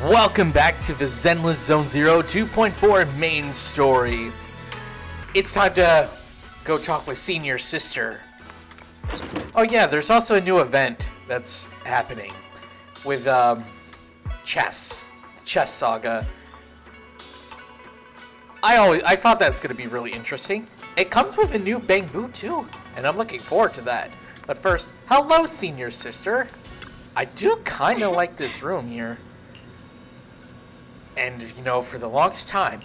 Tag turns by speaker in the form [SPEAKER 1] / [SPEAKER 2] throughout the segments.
[SPEAKER 1] Welcome back to the Zenless Zone Zero 2.4 main story. It's time to go talk with Senior Sister. Oh yeah, there's also a new event that's happening with chess, the chess saga. I thought that's gonna be really interesting. It comes with a new Bangbu too, and I'm looking forward to that. But first, hello, Senior Sister. I do kind of like this room here. And, you know, for the longest time,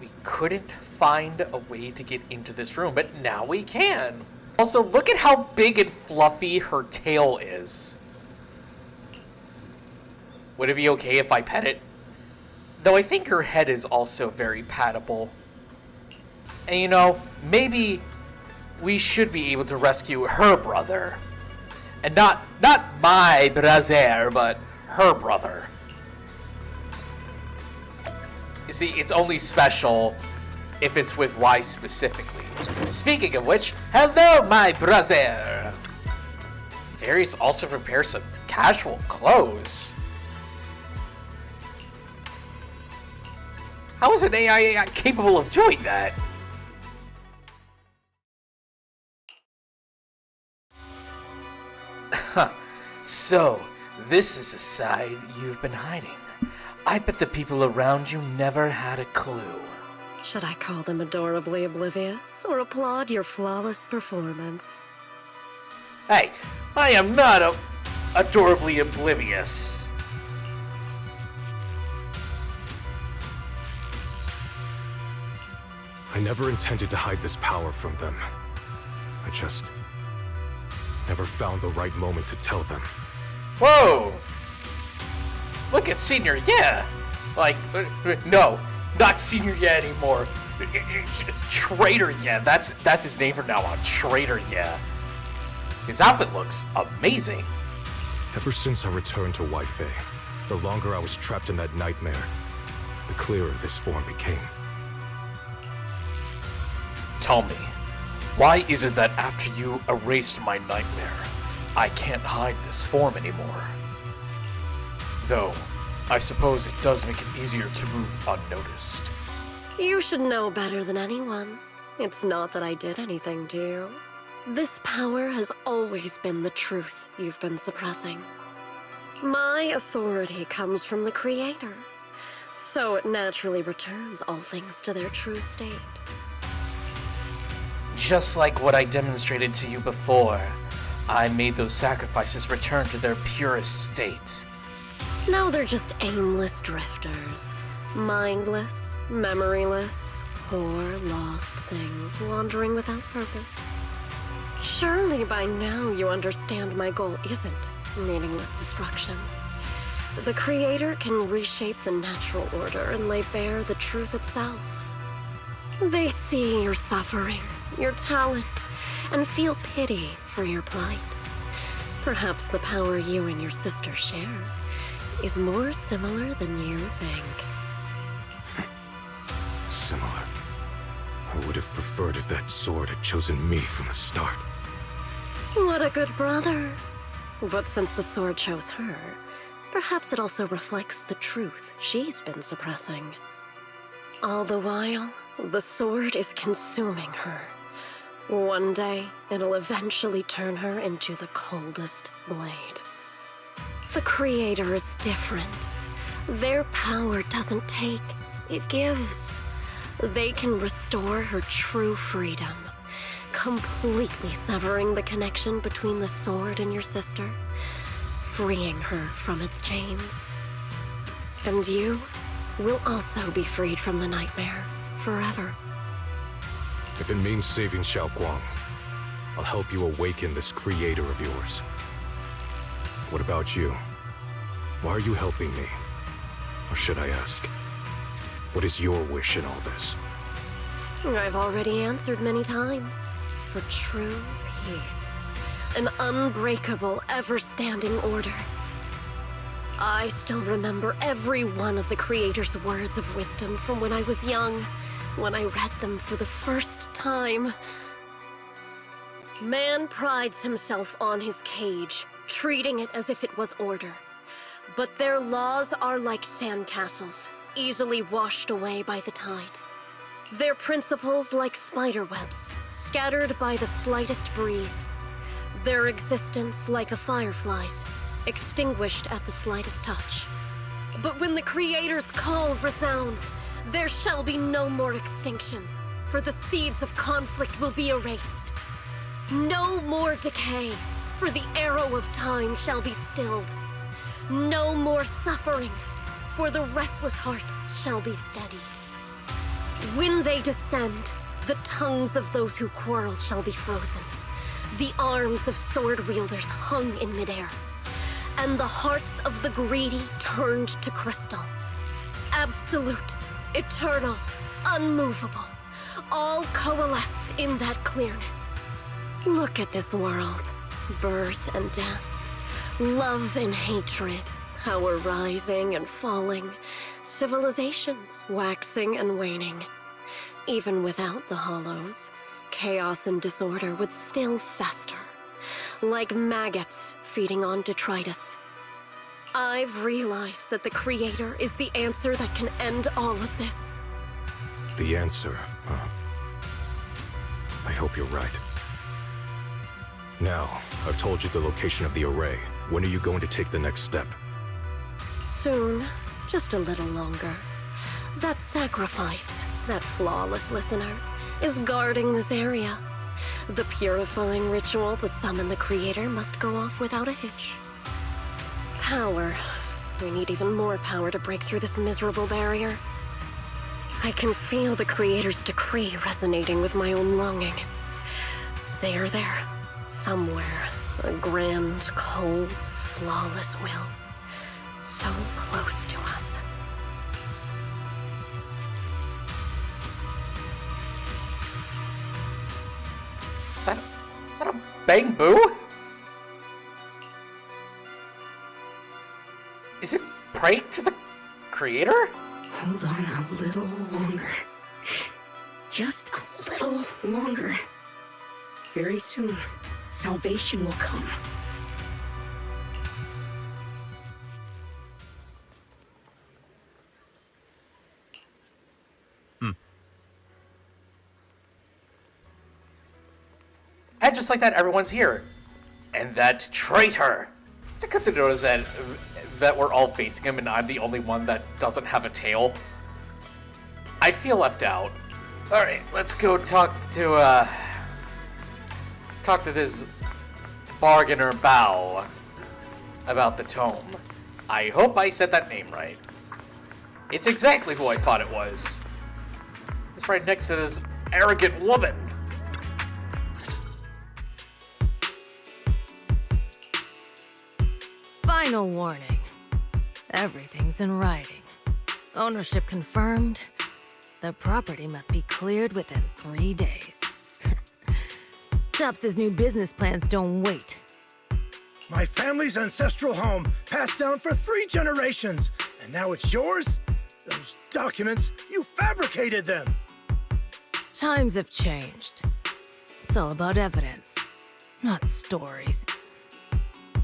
[SPEAKER 1] we couldn't find a way to get into this room, but now we can. Also, look at how big and fluffy her tail is. Would it be okay if I pet it? Though I think her head is also very pattable. And, you know, maybe we should be able to rescue her brother. And not my brother, but her brother. You see, it's only special if it's with Y specifically. Speaking of which, hello, my brother! Various also prepare some casual clothes. How is an AI capable of doing that? So, this is the side you've been hiding. I bet the people around you never had a clue.
[SPEAKER 2] Should I call them adorably oblivious, or applaud your flawless performance?
[SPEAKER 1] Hey, I am not adorably oblivious.
[SPEAKER 3] I never intended to hide this power from them. I just never found the right moment to tell them.
[SPEAKER 1] Whoa! Look at Senior Yeah! Like, no, not Senior Yeah anymore. Traitor Yeah, that's his name from now on, Traitor Yeah. His outfit looks amazing.
[SPEAKER 3] Ever since I returned to Wi-Fi, the longer I was trapped in that nightmare, the clearer this form became.
[SPEAKER 1] Tell me, why is it that after you erased my nightmare, I can't hide this form anymore? Though, I suppose it does make it easier to move unnoticed.
[SPEAKER 2] You should know better than anyone. It's not that I did anything to you. This power has always been the truth you've been suppressing. My authority comes from the Creator, so it naturally returns all things to their true state.
[SPEAKER 1] Just like what I demonstrated to you before, I made those sacrifices return to their purest state.
[SPEAKER 2] Now they're just aimless drifters. Mindless, memoryless, poor, lost things wandering without purpose. Surely by now you understand my goal isn't meaningless destruction. The Creator can reshape the natural order and lay bare the truth itself. They see your suffering, your talent, and feel pity for your plight. Perhaps the power you and your sister share is more similar than you think.
[SPEAKER 3] Similar. I would have preferred if that sword had chosen me from the start.
[SPEAKER 2] What a good brother. But since the sword chose her, perhaps it also reflects the truth she's been suppressing. All the while, the sword is consuming her. One day, it'll eventually turn her into the coldest blade. The Creator is different. Their power doesn't take, it gives. They can restore her true freedom, completely severing the connection between the sword and your sister, freeing her from its chains. And you will also be freed from the nightmare forever.
[SPEAKER 3] If it means saving Xiao Guang, I'll help you awaken this Creator of yours. What about you? Why are you helping me? Or should I ask, what is your wish in all this?
[SPEAKER 2] I've already answered many times. For true peace. An unbreakable, ever-standing order. I still remember every one of the Creator's words of wisdom from when I was young, when I read them for the first time. Man prides himself on his cage, treating it as if it was order. But their laws are like sandcastles, easily washed away by the tide. Their principles like spiderwebs, scattered by the slightest breeze. Their existence like a firefly's, extinguished at the slightest touch. But when the Creator's call resounds, there shall be no more extinction, for the seeds of conflict will be erased. No more decay, for the arrow of time shall be stilled. No more suffering, for the restless heart shall be steadied. When they descend, the tongues of those who quarrel shall be frozen, the arms of sword wielders hung in midair, and the hearts of the greedy turned to crystal. Absolute, eternal, unmovable, all coalesced in that clearness. Look at this world, birth and death, love and hatred, power rising and falling, civilizations waxing and waning. Even without the hollows, chaos and disorder would still fester, like maggots feeding on detritus. I've realized that the Creator is the answer that can end all of this.
[SPEAKER 3] The answer, huh? I hope you're right. Now, I've told you the location of the array. When are you going to take the next step?
[SPEAKER 2] Soon, just a little longer. That sacrifice, that flawless listener, is guarding this area. The purifying ritual to summon the Creator must go off without a hitch. Power. We need even more power to break through this miserable barrier. I can feel the Creator's decree resonating with my own longing. They are there, somewhere. A grand, cold, flawless will. So close to us.
[SPEAKER 1] Is that a bang boo? Is it praying to the Creator?
[SPEAKER 4] Hold on a little longer. Just a little longer. Very soon, salvation will come.
[SPEAKER 1] And just like that, everyone's here. And that traitor. It's a good to notice that we're all facing him and I'm the only one that doesn't have a tail. I feel left out. Alright, let's go talk to this bargainer Bao about the tome. I hope I said that name right. It's exactly who I thought it was. It's right next to this arrogant woman.
[SPEAKER 5] Final warning. Everything's in writing. Ownership confirmed. The property must be cleared within 3 days. Tubbs' new business plans don't wait.
[SPEAKER 6] My family's ancestral home, passed down for 3 generations, and now it's yours? Those documents, you fabricated them!
[SPEAKER 5] Times have changed. It's all about evidence, not stories.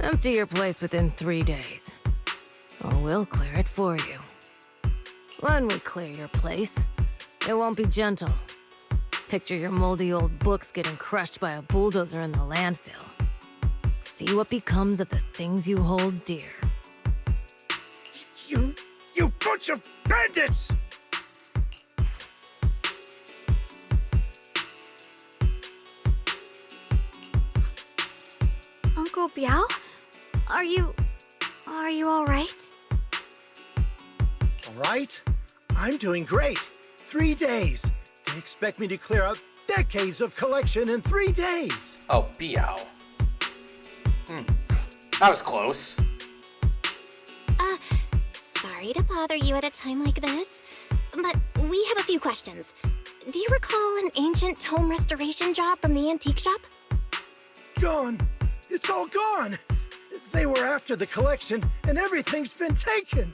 [SPEAKER 5] Empty your place within 3 days, or we'll clear it for you. When we clear your place, it won't be gentle. Picture your moldy old books getting crushed by a bulldozer in the landfill. See what becomes of the things you hold dear.
[SPEAKER 6] You bunch of bandits!
[SPEAKER 7] Uncle Biao? Are you all right?
[SPEAKER 6] All right? I'm doing great. 3 days. They expect me to clear out decades of collection in 3 days.
[SPEAKER 1] Oh, Biao. That was close.
[SPEAKER 7] Sorry to bother you at a time like this, but we have a few questions. Do you recall an ancient tome restoration job from the antique shop?
[SPEAKER 6] Gone. It's all gone. They were after the collection, and everything's been taken.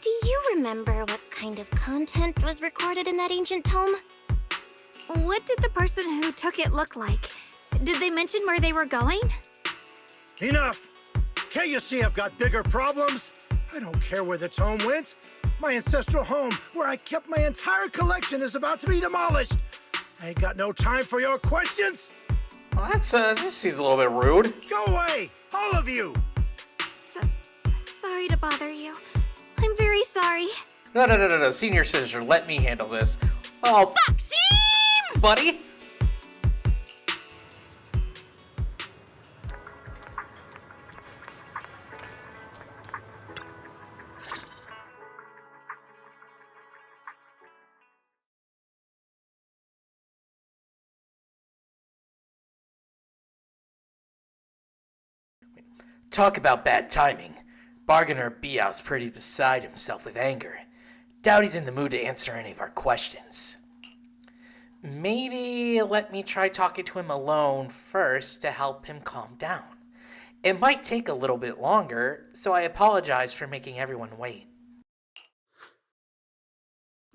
[SPEAKER 7] Do you remember what kind of content was recorded in that ancient tome? What did the person who took it look like? Did they mention where they were going?
[SPEAKER 6] Enough! Can't you see I've got bigger problems? I don't care where the tome went. My ancestral home, where I kept my entire collection, is about to be demolished. I ain't got no time for your questions.
[SPEAKER 1] Well, this seems a little bit rude.
[SPEAKER 6] Go away, all of you!
[SPEAKER 7] Sorry to bother you. I'm very sorry.
[SPEAKER 1] No, senior sister, let me handle this. Oh,
[SPEAKER 7] Maxime!
[SPEAKER 1] buddy! Talk about bad timing. Bargainer Biao's pretty beside himself with anger. Doubt he's in the mood to answer any of our questions. Maybe let me try talking to him alone first to help him calm down. It might take a little bit longer, so I apologize for making everyone wait.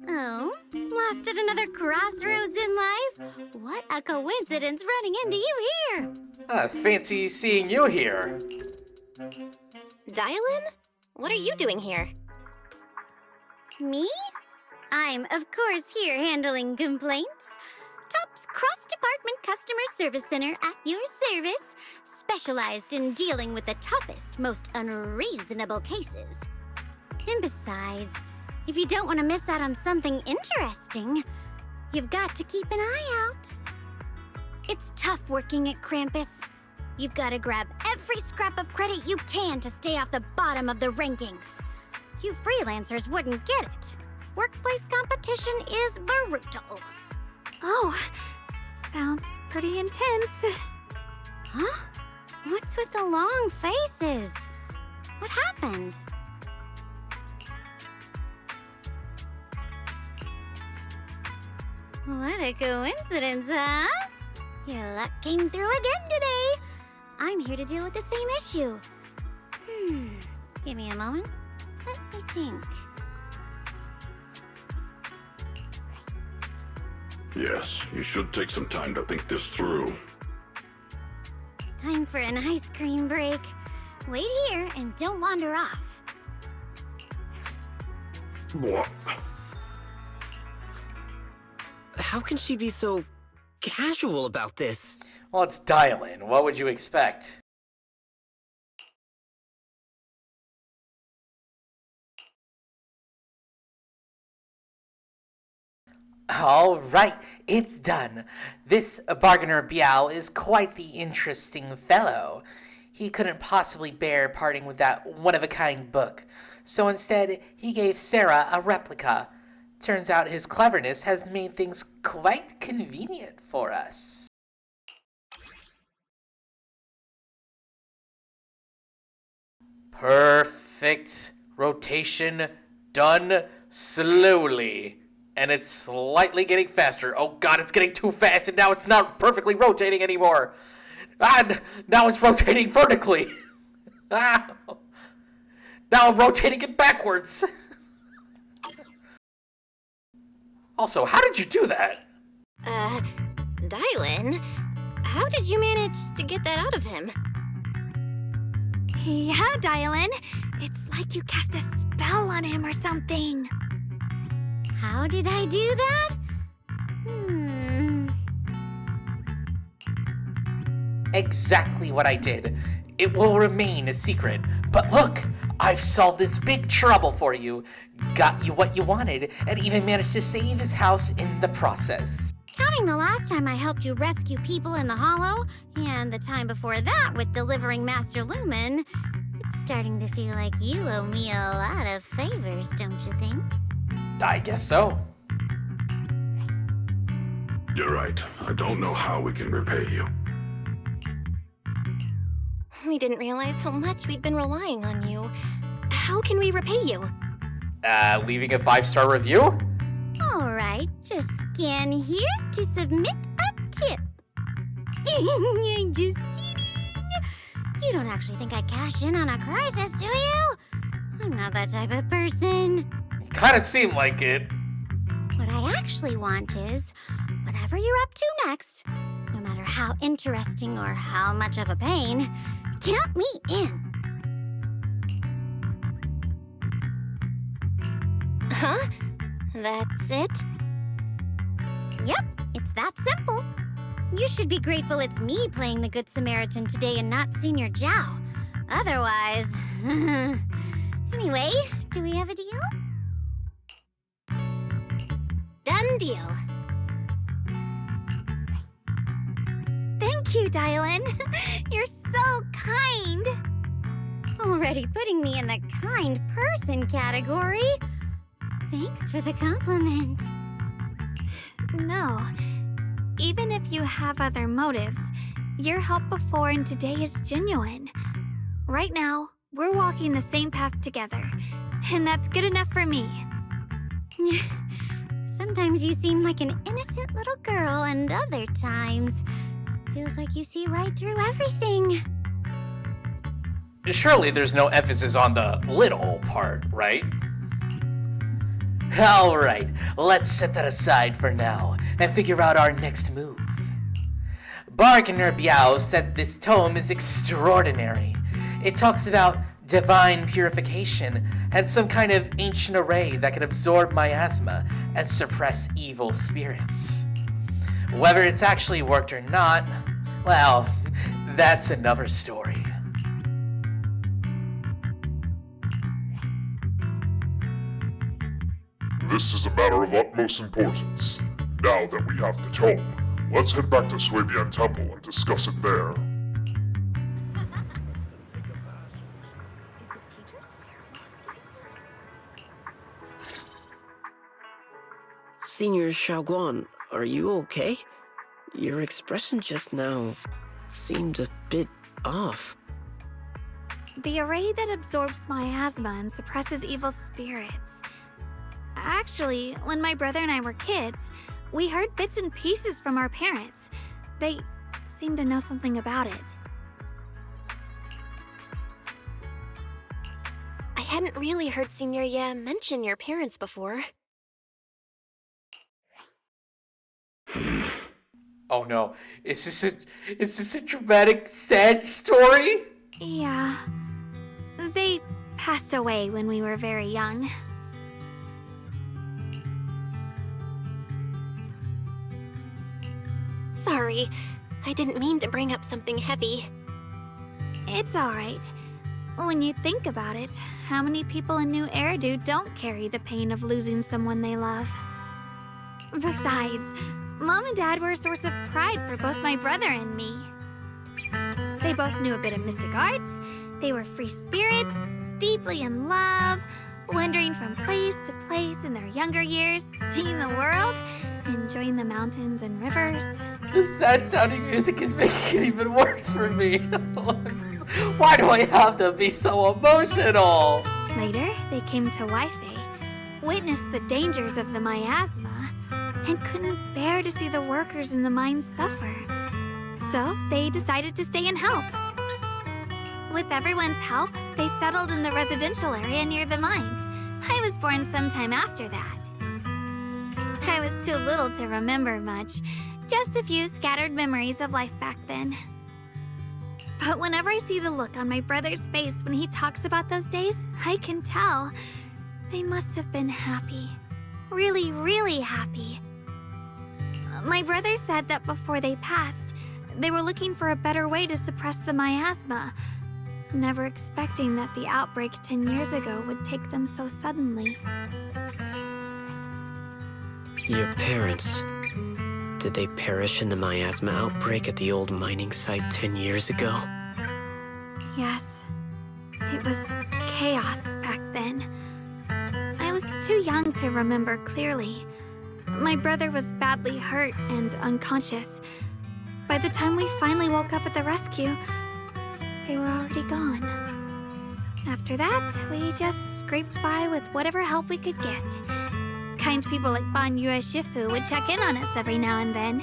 [SPEAKER 7] Oh, lost at another crossroads in life? What a coincidence running into you here!
[SPEAKER 1] Fancy seeing you here.
[SPEAKER 7] Dial-in? What are you doing here? Me? I'm, of course, here handling complaints. TOP's cross-department customer service center at your service, specialized in dealing with the toughest, most unreasonable cases. And besides, if you don't want to miss out on something interesting, you've got to keep an eye out. It's tough working at Krampus. You've got to grab every scrap of credit you can to stay off the bottom of the rankings. You freelancers wouldn't get it. Workplace competition is brutal. Oh, sounds pretty intense. Huh? What's with the long faces? What happened? What a coincidence, huh? Your luck came through again today. I'm here to deal with the same issue. Give me a moment. Let me think.
[SPEAKER 8] Yes, you should take some time to think this through.
[SPEAKER 7] Time for an ice cream break. Wait here and don't wander off.
[SPEAKER 8] What?
[SPEAKER 9] How can she be so casual about this?
[SPEAKER 1] Well, it's Dial-in. What would you expect? All right, it's done. This Bargainer Biao is quite the interesting fellow. He couldn't possibly bear parting with that one-of-a-kind book, so instead he gave Sarah a replica. Turns out his cleverness has made things quite convenient for us. Perfect. Rotation done slowly. And it's slightly getting faster. Oh god, it's getting too fast, and now it's not perfectly rotating anymore. And now it's rotating vertically. Now I'm rotating it backwards. Also, how did you do that?
[SPEAKER 7] Dial-in? How did you manage to get that out of him? Yeah, Dial-in. It's like you cast a spell on him or something. How did I do that?
[SPEAKER 1] Exactly what I did. It will remain a secret. But look, I've solved this big trouble for you. Got you what you wanted, and even managed to save his house in the process.
[SPEAKER 7] Counting the last time I helped you rescue people in the Hollow, and the time before that with delivering Master Lumen, it's starting to feel like you owe me a lot of favors, don't you think?
[SPEAKER 1] I guess so.
[SPEAKER 8] You're right. I don't know how we can repay you.
[SPEAKER 7] We didn't realize how much we'd been relying on you. How can we repay you?
[SPEAKER 1] Leaving a 5-star review?
[SPEAKER 7] All right, just scan here to submit a tip. I'm just kidding. You don't actually think I'd cash in on a crisis, do you? I'm not that type of person.
[SPEAKER 1] Kinda seemed like it.
[SPEAKER 7] What I actually want is, whatever you're up to next, no matter how interesting or how much of a pain, count me in.
[SPEAKER 2] Huh? That's it?
[SPEAKER 7] Yep, it's that simple. You should be grateful it's me playing the Good Samaritan today and not Senior Zhao. Otherwise... Anyway, do we have a deal?
[SPEAKER 2] Done deal.
[SPEAKER 7] Thank you, Dylan. You're so kind. Already putting me in the kind person category. Thanks for the compliment.
[SPEAKER 10] No. Even if you have other motives, your help before and today is genuine. Right now, we're walking the same path together, and that's good enough for me.
[SPEAKER 7] Sometimes you seem like an innocent little girl, and other times, feels like you see right through everything.
[SPEAKER 1] Surely there's no emphasis on the little part, right? Alright, let's set that aside for now and figure out our next move. Bargainer Biao said this tome is extraordinary. It talks about divine purification and some kind of ancient array that can absorb miasma and suppress evil spirits. Whether it's actually worked or not, well, that's another story.
[SPEAKER 11] This is a matter of utmost importance. Now that we have the tome, let's head back to Suibian Temple and discuss it there.
[SPEAKER 9] Senior Xiaoguan, are you okay? Your expression just now seemed a bit off.
[SPEAKER 10] The array that absorbs miasma and suppresses evil spirits. Actually, when my brother and I were kids, we heard bits and pieces from our parents. They seemed to know something about it.
[SPEAKER 2] I hadn't really heard Senior Ye mention your parents before.
[SPEAKER 1] Oh no, is this a dramatic, sad story?
[SPEAKER 10] Yeah. They passed away when we were very young.
[SPEAKER 2] Sorry, I didn't mean to bring up something heavy.
[SPEAKER 10] It's alright. When you think about it, how many people in New Eridu don't carry the pain of losing someone they love? Besides, Mom and Dad were a source of pride for both my brother and me. They both knew a bit of mystic arts, they were free spirits, deeply in love, wandering from place to place in their younger years, seeing the world, enjoying the mountains and rivers.
[SPEAKER 1] The sad-sounding music is making it even worse for me. Why do I have to be so emotional?
[SPEAKER 10] Later, they came to Waifei, witnessed the dangers of the miasma, and couldn't bear to see the workers in the mines suffer. So they decided to stay and help. With everyone's help, they settled in the residential area near the mines. I was born sometime after that. I was too little to remember much, just a few scattered memories of life back then. But whenever I see the look on my brother's face when he talks about those days, I can tell. They must have been happy. Really, really happy. My brother said that before they passed, they were looking for a better way to suppress the miasma, never expecting that the outbreak 10 years ago would take them so suddenly.
[SPEAKER 9] Your parents, did they perish in the miasma outbreak at the old mining site 10 years ago?
[SPEAKER 10] Yes. It was chaos back then. I was too young to remember clearly. My brother was badly hurt and unconscious. By the time we finally woke up at the rescue, they were already gone. After that, we just scraped by with whatever help we could get. Kind people like Ban Yue Shifu would check in on us every now and then.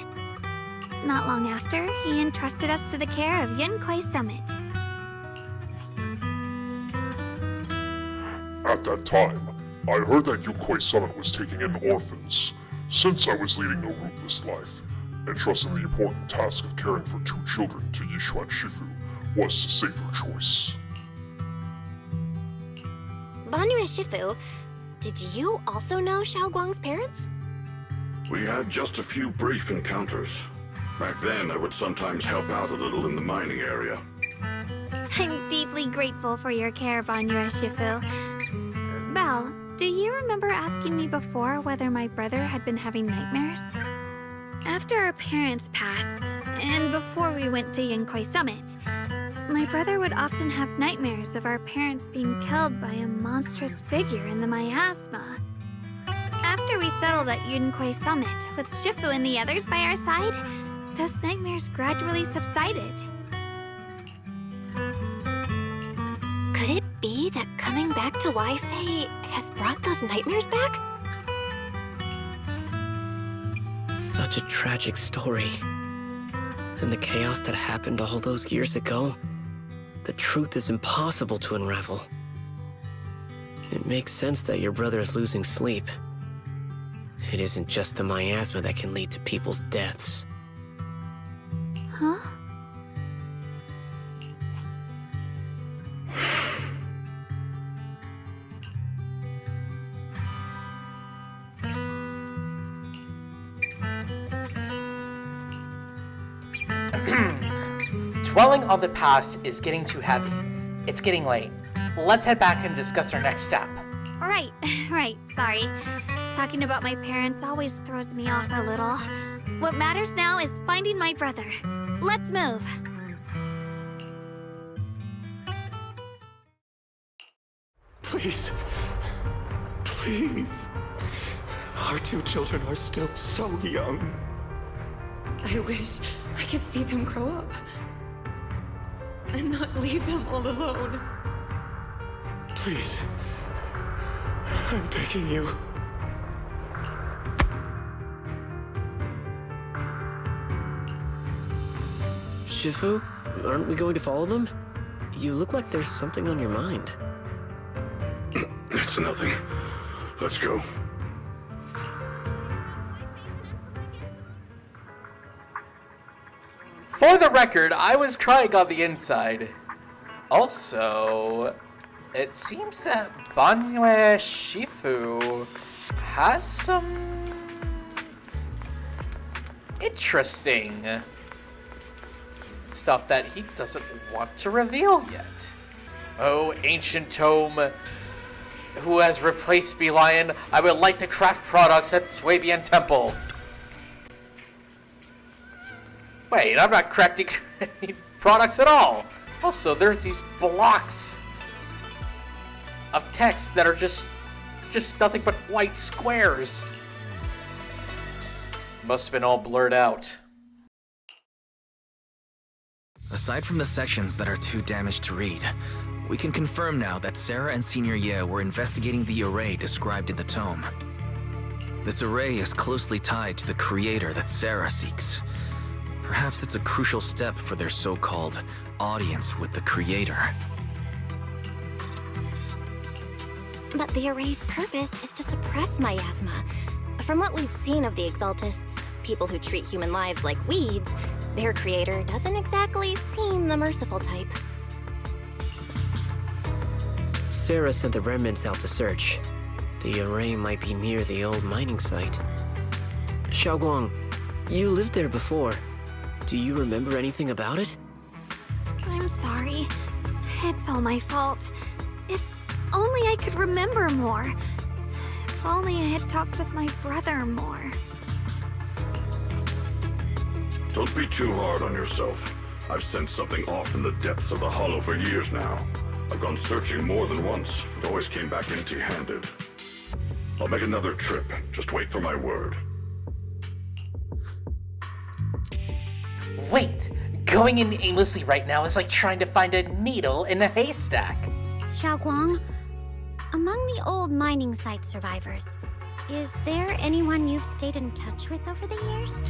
[SPEAKER 10] Not long after, he entrusted us to the care of Yunquei Summit.
[SPEAKER 11] At that time, I heard that Yunquei Summit was taking in orphans. Since I was leading a rootless life, entrusting the important task of caring for 2 children to Yishuan Shifu was the safer choice.
[SPEAKER 2] Banyue Shifu, did you also know Xiaoguang's parents?
[SPEAKER 8] We had just a few brief encounters. Back then, I would sometimes help out a little in the mining area.
[SPEAKER 10] I'm deeply grateful for your care, Banyue Shifu. Belle, do you remember asking me before whether my brother had been having nightmares? After our parents passed, and before we went to Yinkoi Summit, my brother would often have nightmares of our parents being killed by a monstrous figure in the miasma. After we settled at Yinkoi Summit, with Shifu and the others by our side, those nightmares gradually subsided.
[SPEAKER 2] Could it be that coming back to Wi-Fi has brought those nightmares back?
[SPEAKER 9] Such a tragic story. And the chaos that happened all those years ago, the truth is impossible to unravel. It makes sense that your brother is losing sleep. It isn't just the miasma that can lead to people's deaths.
[SPEAKER 10] Huh?
[SPEAKER 1] Dwelling on the past is getting too heavy. It's getting late. Let's head back and discuss our next step.
[SPEAKER 10] Right, sorry. Talking about my parents always throws me off a little. What matters now is finding my brother. Let's move.
[SPEAKER 12] Please. Please. Our 2 children are still so young.
[SPEAKER 13] I wish I could see them grow up. And not leave them all alone.
[SPEAKER 12] Please. I'm begging you.
[SPEAKER 9] Shifu, aren't we going to follow them? You look like there's something on your mind.
[SPEAKER 8] It's nothing. Let's go.
[SPEAKER 1] For the record, I was crying on the inside. Also, it seems that Banyue Shifu has some interesting stuff that he doesn't want to reveal yet. Oh, ancient tome, who has replaced me, Lion? I would like to craft products at Swabian Temple. Wait, I'm not crafting any products at all. Also, there's these blocks of text that are just nothing but white squares. Must have been all blurred out.
[SPEAKER 14] Aside from the sections that are too damaged to read, we can confirm now that Sarah and Senior Ye were investigating the array described in the tome. This array is closely tied to the creator that Sarah seeks. Perhaps it's a crucial step for their so-called audience with the creator.
[SPEAKER 2] But the array's purpose is to suppress miasma. From what we've seen of the Exaltists, people who treat human lives like weeds, their creator doesn't exactly seem the merciful type.
[SPEAKER 9] Sarah sent the remnants out to search. The array might be near the old mining site. Xiaoguang, you lived there before. Do you remember anything about it?
[SPEAKER 10] I'm sorry. It's all my fault. If only I could remember more. If only I had talked with my brother more.
[SPEAKER 8] Don't be too hard on yourself. I've sensed something off in the depths of the hollow for years now. I've gone searching more than once, but always came back empty-handed. I'll make another trip. Just wait for my word.
[SPEAKER 1] Wait, going in aimlessly right now is like trying to find a needle in a haystack.
[SPEAKER 7] Xiaoguang, among the old mining site survivors, is there anyone you've stayed in touch with over the years?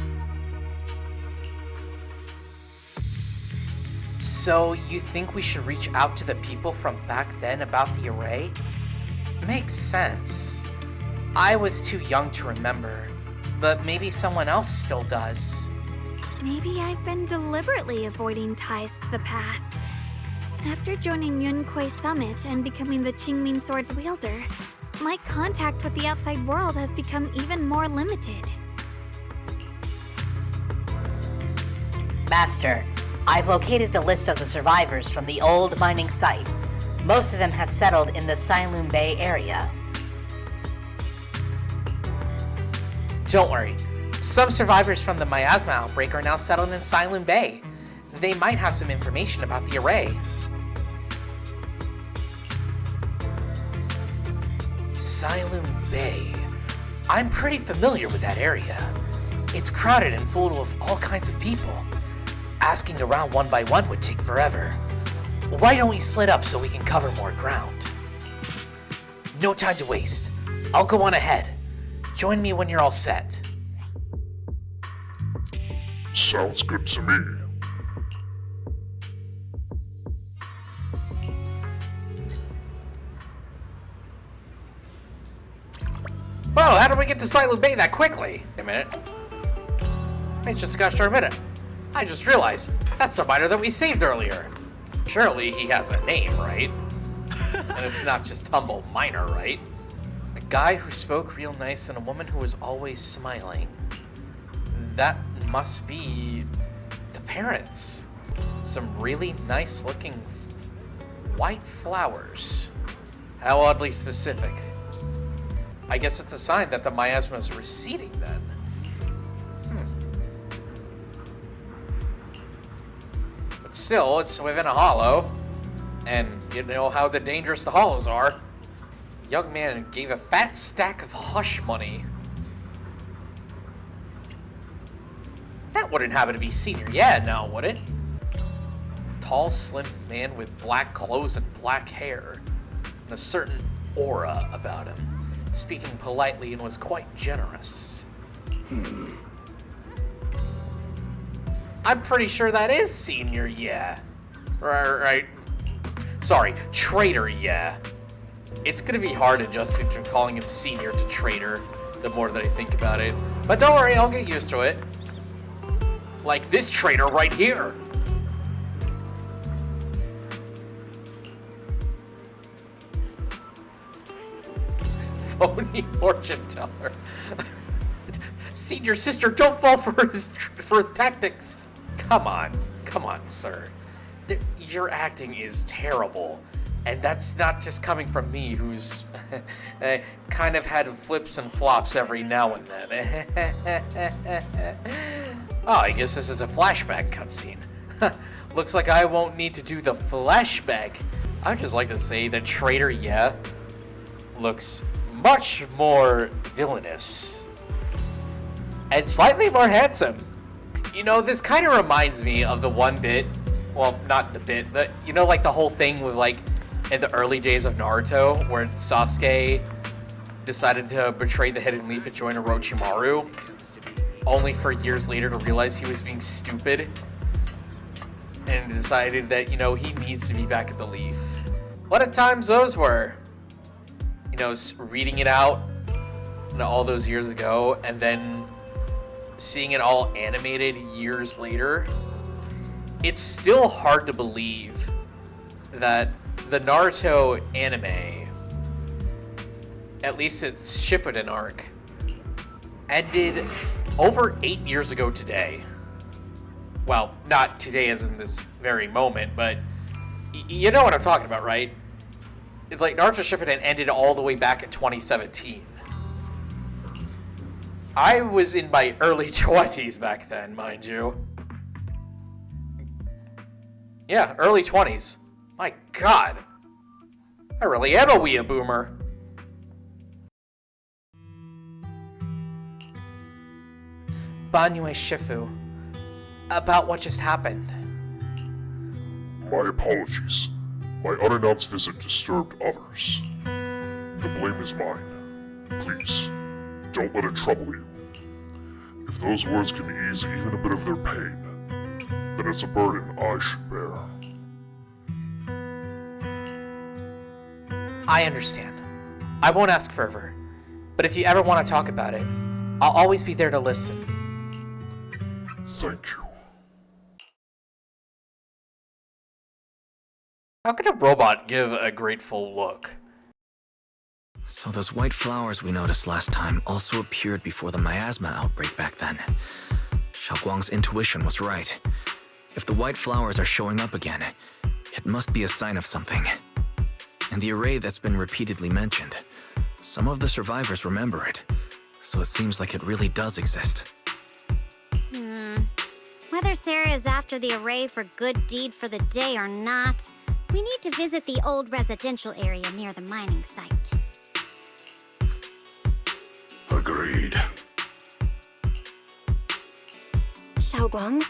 [SPEAKER 1] So you think we should reach out to the people from back then about the array? Makes sense. I was too young to remember, but maybe someone else still does.
[SPEAKER 10] Maybe I've been deliberately avoiding ties to the past. After joining Yunkuei Summit and becoming the Qingming Sword's wielder, my contact with the outside world has become even more limited.
[SPEAKER 15] Master, I've located the list of the survivors from the old mining site. Most of them have settled in the Silum Bay area.
[SPEAKER 1] Don't worry. Some survivors from the miasma outbreak are now settled in Silum Bay. They might have some information about the array. Silum Bay. I'm pretty familiar with that area. It's crowded and full of all kinds of people. Asking around one by one would take forever. Why don't we split up so we can cover more ground? No time to waste. I'll go on ahead. Join me when you're all set.
[SPEAKER 11] Sounds good to me.
[SPEAKER 1] Whoa, how did we get to Silent Bay that quickly? Wait a minute. Wait just a gosh darn minute. I just realized, that's the miner that we saved earlier. Surely he has a name, right? And it's not just Humble Miner, right? A guy who spoke real nice and a woman who was always smiling. That must be the parents. Some really nice looking white flowers. How oddly specific. I guess it's a sign that the miasma is receding then. But still, it's within a hollow. And you know how dangerous the hollows are. The young man gave a fat stack of hush money. That wouldn't happen to be Senior now, would it? Tall, slim man with black clothes and black hair. And a certain aura about him. Speaking politely and was quite generous. I'm pretty sure that is Senior, Right. Sorry, Traitor, It's gonna be hard adjusting from calling him Senior to Traitor, the more that I think about it. But don't worry, I'll get used to it. Like this traitor right here. Phony fortune teller. Senior sister, don't fall for his tactics. Come on, sir. Your acting is terrible. And that's not just coming from me, who's kind of had flips and flops every now and then. Oh, I guess this is a flashback cutscene. Looks like I won't need to do the flashback. I'd just like to say that Traitor, looks much more villainous. And slightly more handsome. You know, this kind of reminds me of the one bit, well, not the bit, like the whole thing with in the early days of Naruto, where Sasuke decided to betray the Hidden Leaf and join Orochimaru, only for years later to realize he was being stupid, and decided that, he needs to be back at the Leaf. What a times those were. Reading it out all those years ago, and then seeing it all animated years later. It's still hard to believe that the Naruto anime, at least its Shippuden arc, ended over 8 years ago today. Well, not today as in this very moment, but you know what I'm talking about, right? It's like Naruto Shippuden ended all the way back in 2017. I was in my early 20s back then, mind you. Yeah, early 20s. My god. I really am a wee boomer. Banyue Shifu. About what just happened.
[SPEAKER 11] My apologies. My unannounced visit disturbed others. The blame is mine. Please, don't let it trouble you. If those words can ease even a bit of their pain, then it's a burden I should bear.
[SPEAKER 1] I understand. I won't ask further, but if you ever want to talk about it, I'll always be there to listen.
[SPEAKER 11] Thank you.
[SPEAKER 1] How could a robot give a grateful look?
[SPEAKER 14] So those white flowers we noticed last time also appeared before the miasma outbreak back then. Xiaoguang's intuition was right. If the white flowers are showing up again, it must be a sign of something. And the array that's been repeatedly mentioned, some of the survivors remember it, so it seems like it really does exist.
[SPEAKER 7] Whether Sarah is after the array for good deed for the day or not, we need to visit the old residential area near the mining site.
[SPEAKER 8] Agreed.
[SPEAKER 2] Xiaoguang,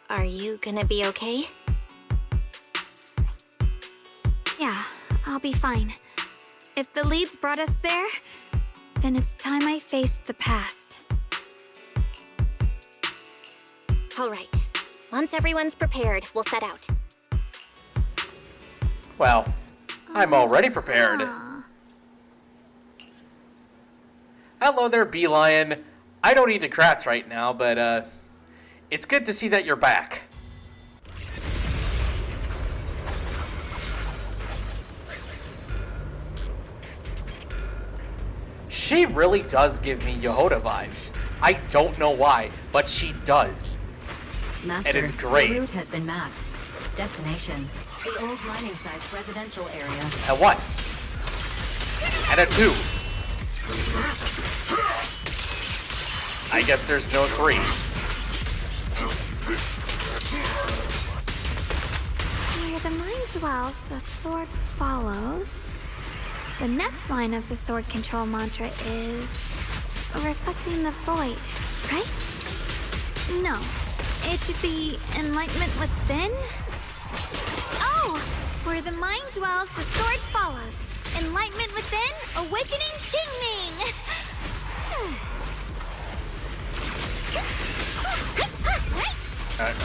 [SPEAKER 2] are you gonna be okay?
[SPEAKER 10] Yeah, I'll be fine. If the leaves brought us there, then it's time I faced the past.
[SPEAKER 2] All right. Once everyone's prepared, we'll set out.
[SPEAKER 1] Well, I'm already prepared. Hello there, Bee Lion. I don't need to craft right now, but it's good to see that you're back. She really does give me Yehoda vibes. I don't know why, but she does.
[SPEAKER 16] Master,
[SPEAKER 1] and it's great.
[SPEAKER 16] The route has been mapped. Destination, the old mining site's residential area.
[SPEAKER 1] A 1. And a 2. I guess there's no 3.
[SPEAKER 10] Where the mind dwells, the sword follows. The next line of the sword control mantra is reflecting the void, right? No, it should be enlightenment within. Oh, where the mind dwells, the sword follows. Enlightenment within, awakening Qingming.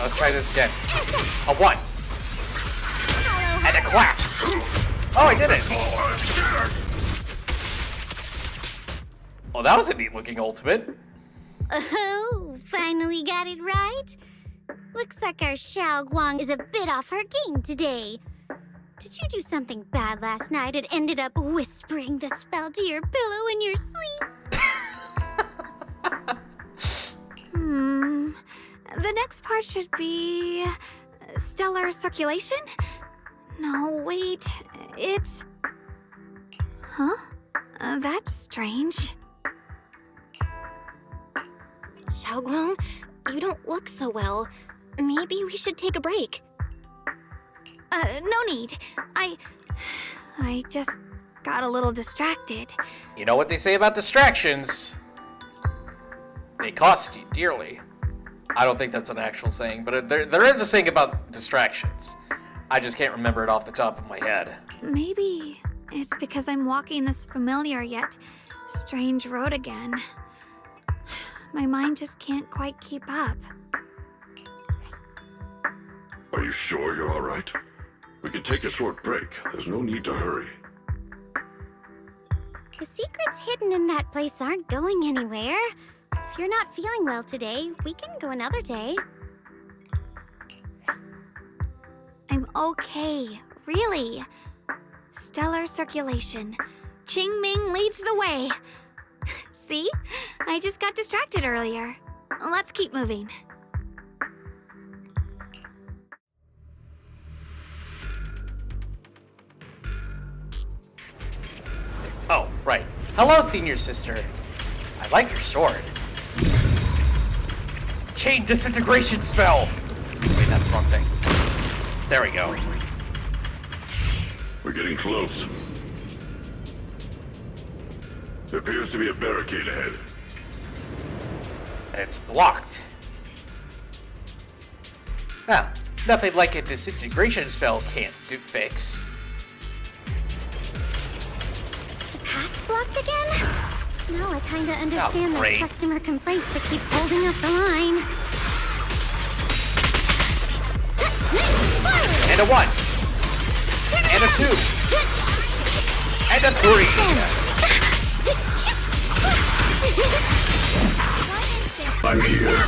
[SPEAKER 1] Let's try this again. A 1. And a clap. Oh, I did it. Well, that was a neat looking ultimate.
[SPEAKER 7] Oh, finally got it right. Looks like our Xiaoguang is a bit off her game today. Did you do something bad last night and ended up whispering the spell to your pillow in your sleep?
[SPEAKER 10] The next part should be stellar circulation? No, wait. It's... Huh? That's strange.
[SPEAKER 2] Xiaoguang, you don't look so well. Maybe we should take a break.
[SPEAKER 10] No need. I just got a little distracted.
[SPEAKER 1] You know what they say about distractions? They cost you dearly. I don't think that's an actual saying, but there is a saying about distractions. I just can't remember it off the top of my head.
[SPEAKER 10] Maybe it's because I'm walking this familiar yet strange road again. My mind just can't quite keep up.
[SPEAKER 8] Are you sure you're all right? We can take a short break. There's no need to hurry.
[SPEAKER 7] The secrets hidden in that place aren't going anywhere. If you're not feeling well today, we can go another day.
[SPEAKER 10] I'm okay, really. Stellar circulation. Qingming leads the way. See? I just got distracted earlier. Let's keep moving.
[SPEAKER 1] Oh, right. Hello, senior sister. I like your sword. Chain disintegration spell! Wait, that's the wrong thing. There we go.
[SPEAKER 8] We're getting close. There appears to be a barricade ahead.
[SPEAKER 1] And it's blocked. Ah, nothing like a disintegration spell can't fix.
[SPEAKER 7] The path's blocked again? Now I kinda understand those
[SPEAKER 1] great.
[SPEAKER 7] customer complaints that keep holding up the line.
[SPEAKER 1] And a 1. And a 2. And a 3.
[SPEAKER 8] I'm here.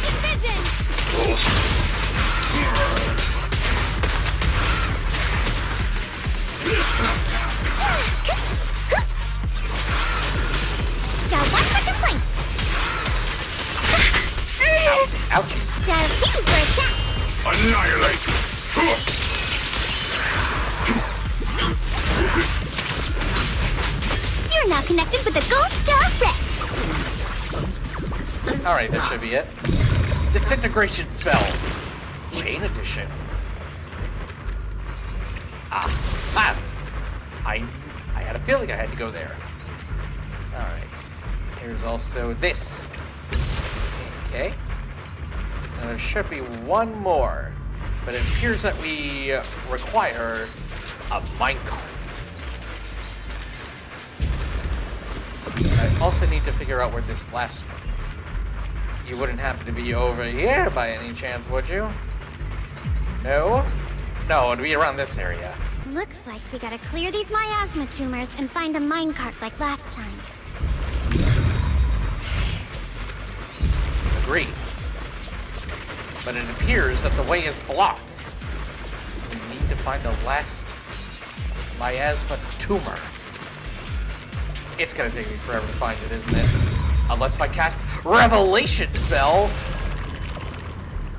[SPEAKER 7] connected with the Gold Star Red.
[SPEAKER 1] Alright, that should be it. Disintegration spell. Chain edition. I had a feeling I had to go there. Alright. There's also this. Okay. And there should be one more. But it appears that we require a minecart. I also need to figure out where this last one is. You wouldn't happen to be over here by any chance, would you? No? No, it'd be around this area.
[SPEAKER 7] Looks like we gotta clear these miasma tumors and find a minecart like last time.
[SPEAKER 1] Agreed. But it appears that the way is blocked. We need to find the last miasma tumor. It's gonna take me forever to find it, isn't it? Unless if I cast Revelation spell.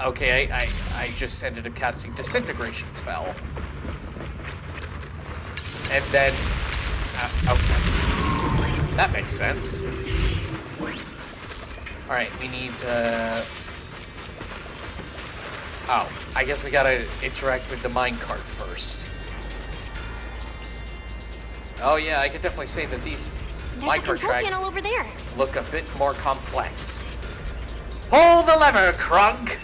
[SPEAKER 1] Okay, I just ended up casting Disintegration spell. And then, okay. That makes sense. Alright, we need to... Oh, I guess we gotta interact with the minecart first. Oh yeah, I could definitely say that these minecart tracks
[SPEAKER 7] over there.
[SPEAKER 1] look a bit more complex. Pull the lever, Krunk!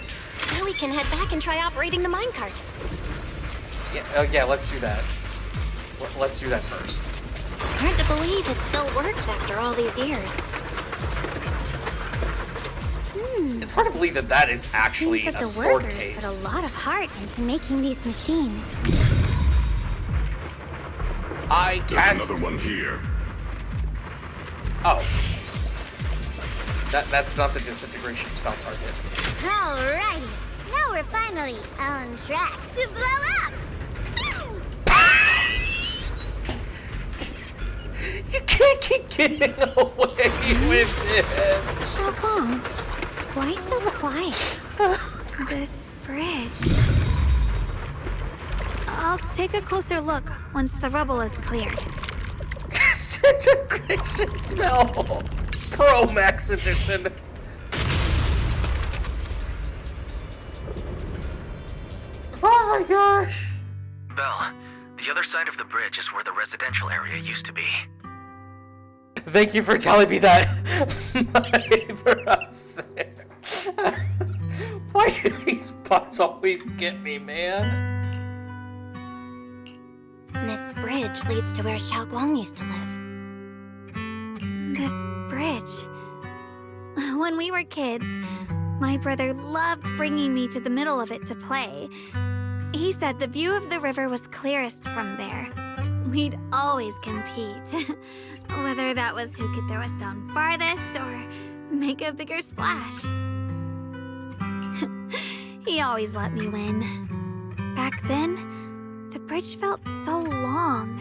[SPEAKER 2] Now we can head back and try operating the minecart.
[SPEAKER 1] Yeah, oh yeah, let's do that. Let's do that first.
[SPEAKER 2] Hard to believe it still works after all these years.
[SPEAKER 1] It's hard to believe that that is actually
[SPEAKER 7] Seems that
[SPEAKER 1] a
[SPEAKER 7] the
[SPEAKER 1] sword
[SPEAKER 7] workers
[SPEAKER 1] case.
[SPEAKER 7] put a lot of heart into making these machines.
[SPEAKER 1] I cast...
[SPEAKER 8] Another one here.
[SPEAKER 1] Oh. That's not the disintegration spell target.
[SPEAKER 7] Alrighty, now we're finally on track to blow up.
[SPEAKER 1] You can't keep getting away with this.
[SPEAKER 7] Xiaoguang, why so quiet?
[SPEAKER 10] This bridge. I'll take a closer look once the rubble is cleared.
[SPEAKER 1] Disintegration spell. Pro Max Edition. Oh my gosh.
[SPEAKER 14] Belle, the other side of the bridge is where the residential area used to be.
[SPEAKER 1] Thank you for telling me that. My us. Why do these bots always get me, man?
[SPEAKER 2] This bridge leads to where Xiaoguang used to live.
[SPEAKER 10] This bridge. When we were kids, my brother loved bringing me to the middle of it to play. He said the view of the river was clearest from there. We'd always compete. Whether that was who could throw a stone farthest or make a bigger splash. He always let me win. Back then, the bridge felt so long,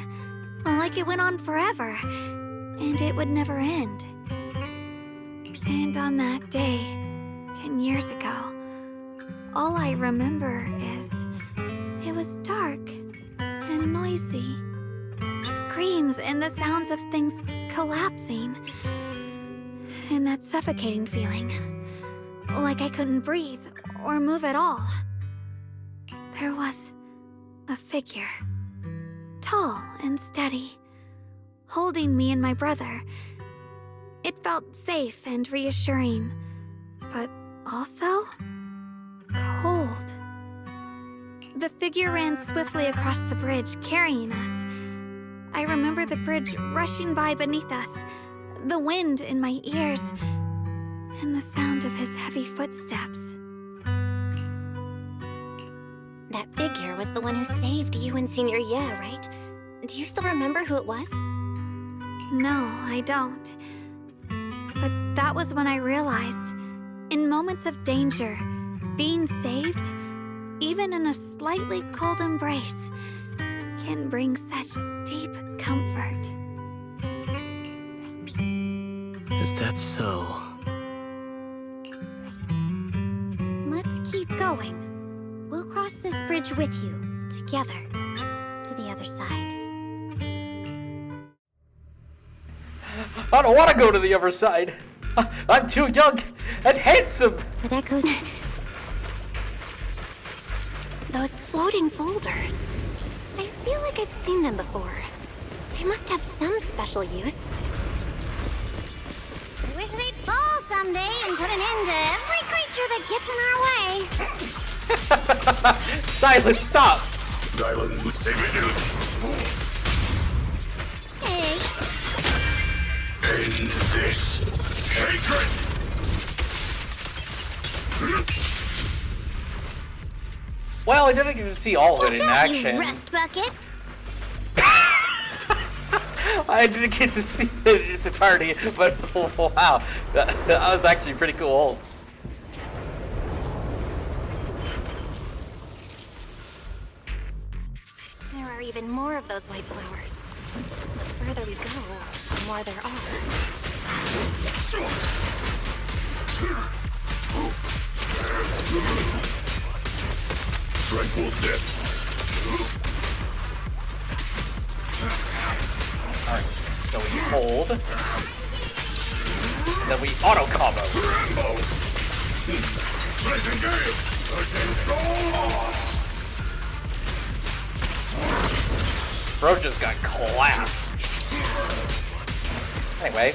[SPEAKER 10] like it went on forever, and it would never end. And on that day, 10 years ago, all I remember is it was dark and noisy. Screams and the sounds of things collapsing. And that suffocating feeling. Like I couldn't breathe or move at all. There was a figure. Tall and steady. Holding me and my brother. It felt safe and reassuring. But also cold. The figure ran swiftly across the bridge, carrying us. I remember the bridge rushing by beneath us, the wind in my ears, and the sound of his heavy footsteps.
[SPEAKER 2] That figure was the one who saved you and Senior Ye, right? Do you still remember who it was?
[SPEAKER 10] No, I don't. But that was when I realized, in moments of danger, being saved, even in a slightly cold embrace, can bring such deep comfort.
[SPEAKER 9] Is that so?
[SPEAKER 7] Let's keep going. We'll cross this bridge with you, together, to the other side.
[SPEAKER 1] I don't want to go to the other side. I'm too young and handsome.
[SPEAKER 7] It echoes. Those floating boulders. I feel like I've seen them before. They must have some special use. I wish they'd fall someday and put an end to every creature that gets in our way.
[SPEAKER 1] Dylan, stop!
[SPEAKER 8] Dylan, stay vigilant.
[SPEAKER 7] Hey.
[SPEAKER 8] End this hatred!
[SPEAKER 1] Well, I didn't get to see all of it in action.
[SPEAKER 7] You rest bucket.
[SPEAKER 1] I didn't get to see it in its entirety, but wow, that was actually pretty cool.
[SPEAKER 2] There are even more of those white flowers. The further we go, the more there are.
[SPEAKER 8] Tranquil depths.
[SPEAKER 1] Alright, so we hold. Then we auto combo. Bro just got clapped. Anyway.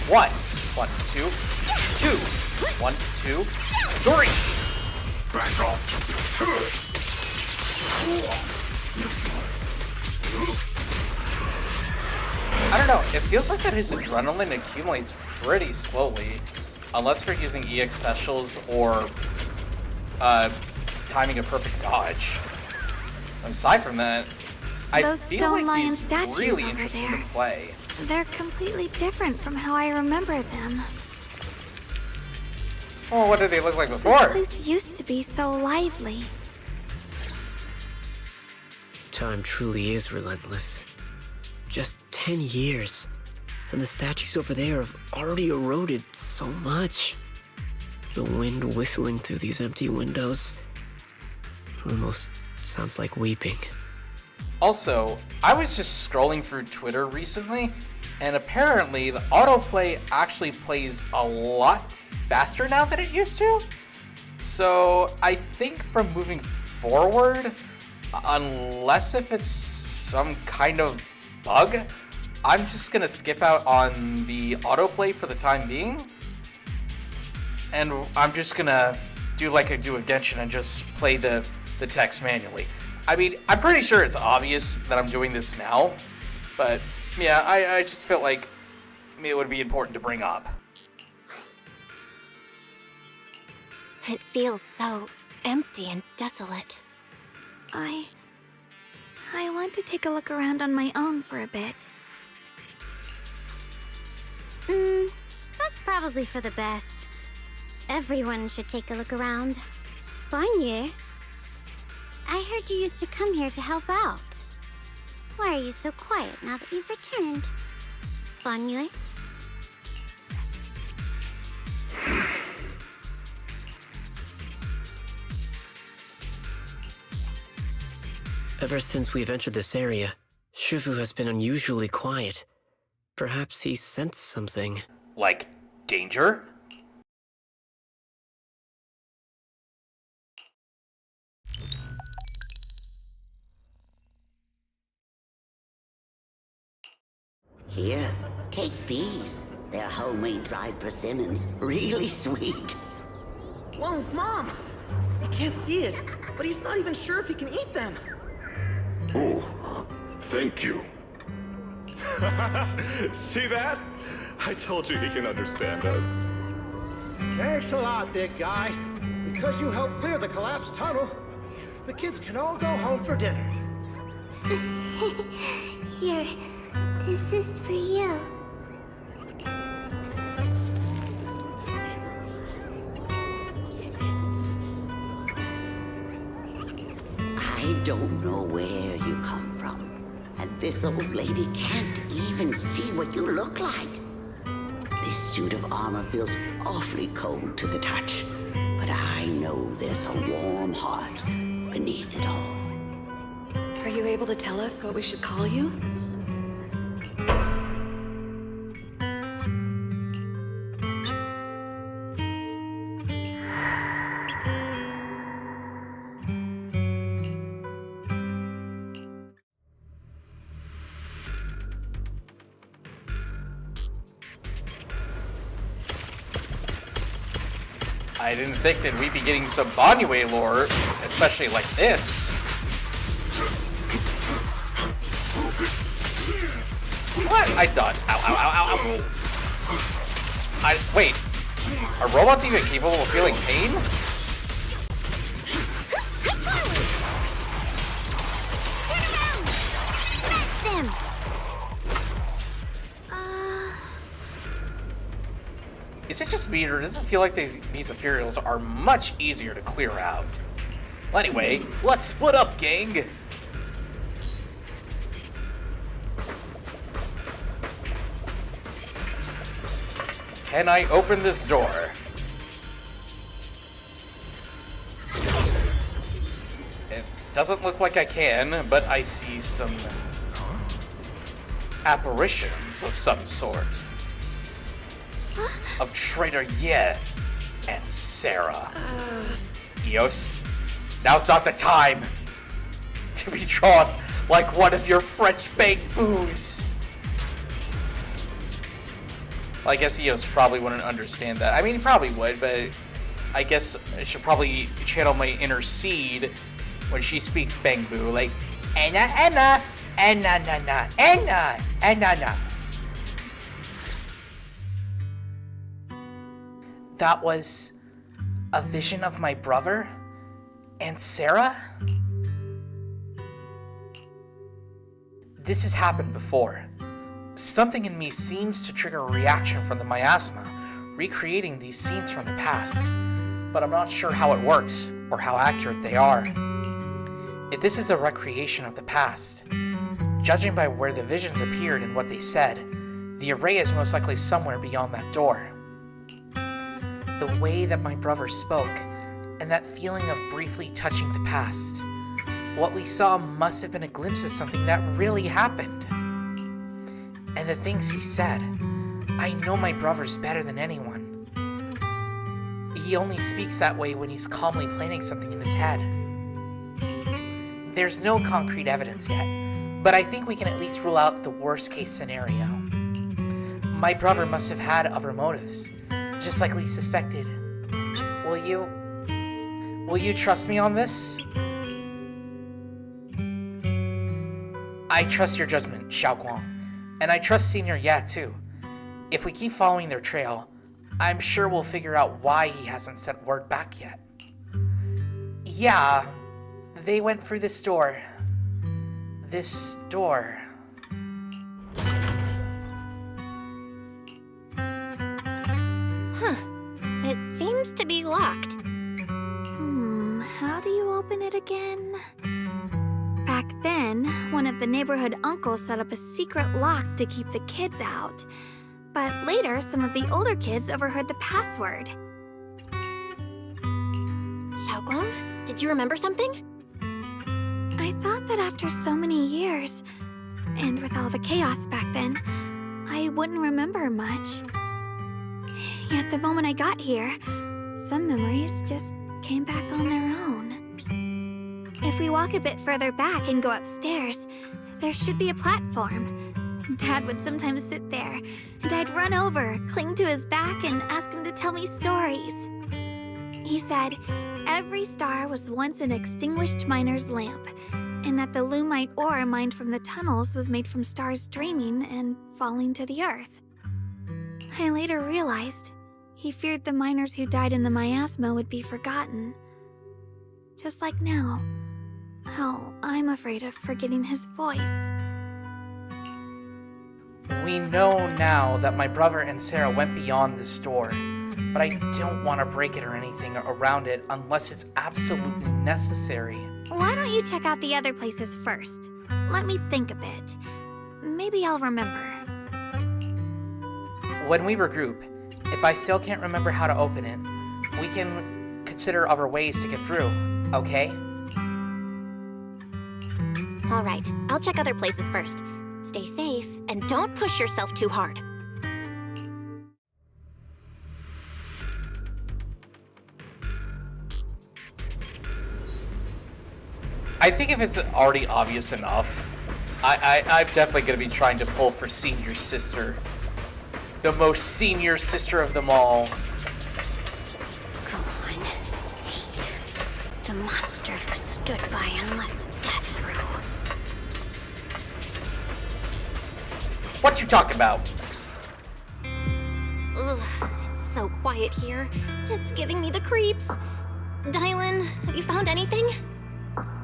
[SPEAKER 1] 1, 1, 2, 2. 1, 2, 3.
[SPEAKER 8] Back off.
[SPEAKER 1] I don't know, it feels like that his adrenaline accumulates pretty slowly. Unless we're using EX specials or timing a perfect dodge. Aside from that, I
[SPEAKER 10] Those
[SPEAKER 1] feel
[SPEAKER 10] stone
[SPEAKER 1] like
[SPEAKER 10] lion
[SPEAKER 1] he's
[SPEAKER 10] statues
[SPEAKER 1] really
[SPEAKER 10] over
[SPEAKER 1] interesting
[SPEAKER 10] there.
[SPEAKER 1] to play.
[SPEAKER 10] They're completely different from how I remember them.
[SPEAKER 1] Well, what did they look like
[SPEAKER 10] This
[SPEAKER 1] before?
[SPEAKER 10] place used to be so lively.
[SPEAKER 9] Time truly is relentless. Just 10 years, and the statues over there have already eroded so much. The wind whistling through these empty windows almost sounds like weeping.
[SPEAKER 1] Also, I was just scrolling through Twitter recently, and apparently the autoplay actually plays a lot faster now than it used to. So I think from moving forward, unless if it's some kind of bug, I'm just gonna skip out on the autoplay for the time being. And I'm just gonna do like I do with Genshin and just play the text manually. I mean, I'm pretty sure it's obvious that I'm doing this now, but yeah, I just felt like it would be important to bring up.
[SPEAKER 2] It feels so empty and desolate.
[SPEAKER 10] I want to take a look around on my own for a bit.
[SPEAKER 7] That's probably for the best. Everyone should take a look around. Bonnier, I heard you used to come here to help out. Why are you so quiet now that you've returned? Bonnier?
[SPEAKER 9] Ever since we've entered this area, Shifu has been unusually quiet. Perhaps he sensed something.
[SPEAKER 1] Like danger?
[SPEAKER 17] Here, take these. They're homemade dried persimmons. Really sweet.
[SPEAKER 18] Whoa, Mom! I can't see it, but he's not even sure if he can eat them.
[SPEAKER 8] Oh, thank you.
[SPEAKER 12] See that? I told you he can understand us.
[SPEAKER 6] Thanks a lot, big guy. Because you helped clear the collapsed tunnel, the kids can all go home for dinner.
[SPEAKER 7] Here, this is for you.
[SPEAKER 17] I don't know where you come from, and this old lady can't even see what you look like. This suit of armor feels awfully cold to the touch, but I know there's a warm heart beneath it all.
[SPEAKER 13] Are you able to tell us what we should call you?
[SPEAKER 1] I didn't think that we'd be getting some Banyue lore, especially like this. What? I died. Ow, ow, ow, ow, ow. Wait. Are robots even capable of feeling pain?
[SPEAKER 7] Them.
[SPEAKER 1] Is it just me, or does it feel like these ethereals are much easier to clear out? Well, anyway, let's split up, gang! Can I open this door? It doesn't look like I can, but I see some apparitions of some sort. Of Traitor and Sarah. Eos, now's not the time to be drawn like one of your French baked boos. Well, I guess Eos probably wouldn't understand that. I mean, he probably would, but I guess I should probably channel my inner seed when she speaks Bangbu, like Anna, Anna, Anna, Anna, Anna, Anna. That was a vision of my brother and Sarah? This has happened before. Something in me seems to trigger a reaction from the miasma, recreating these scenes from the past, but I'm not sure how it works or how accurate they are. If this is a recreation of the past, judging by where the visions appeared and what they said, the array is most likely somewhere beyond that door. The way that my brother spoke, and that feeling of briefly touching the past, what we saw must have been a glimpse of something that really happened. And the things he said, I know my brother's better than anyone. He only speaks that way when he's calmly planning something in his head. There's no concrete evidence yet, but I think we can at least rule out the worst case scenario. My brother must have had other motives, just like we suspected. Will you trust me on this? I trust your judgment, Xiaoguang, and I trust Senior Ye too. If we keep following their trail, I'm sure we'll figure out why he hasn't sent word back yet. Yeah, they went through this door. This door.
[SPEAKER 7] Huh. It seems to be locked.
[SPEAKER 10] How do you open it again? Back then, one of the neighborhood uncles set up a secret lock to keep the kids out. But later, some of the older kids overheard the password.
[SPEAKER 7] Xiaoguang, did you remember something?
[SPEAKER 10] I thought that after so many years, and with all the chaos back then, I wouldn't remember much. Yet the moment I got here, some memories just came back on their own. If we walk a bit further back and go upstairs, there should be a platform. Dad would sometimes sit there, and I'd run over, cling to his back, and ask him to tell me stories. He said every star was once an extinguished miner's lamp, and that the lumite ore mined from the tunnels was made from stars dreaming and falling to the earth. I later realized he feared the miners who died in the miasma would be forgotten. Just like now, how I'm afraid of forgetting his voice.
[SPEAKER 1] We know now that my brother and Sarah went beyond this door, but I don't want to break it or anything around it unless it's absolutely necessary.
[SPEAKER 10] Why don't you check out the other places first? Let me think a bit. Maybe I'll remember.
[SPEAKER 1] When we regroup, if I still can't remember how to open it, we can consider other ways to get through, okay?
[SPEAKER 7] All right, I'll check other places first. Stay safe, and don't push yourself too hard.
[SPEAKER 1] I think if it's already obvious enough, I'm definitely going to be trying to pull for Senior Sister. The most senior sister of them all.
[SPEAKER 7] Come The monster who stood by and let death through.
[SPEAKER 1] What you talking about?
[SPEAKER 19] Ugh, it's so quiet here. It's giving me the creeps. Dylan, have you found anything?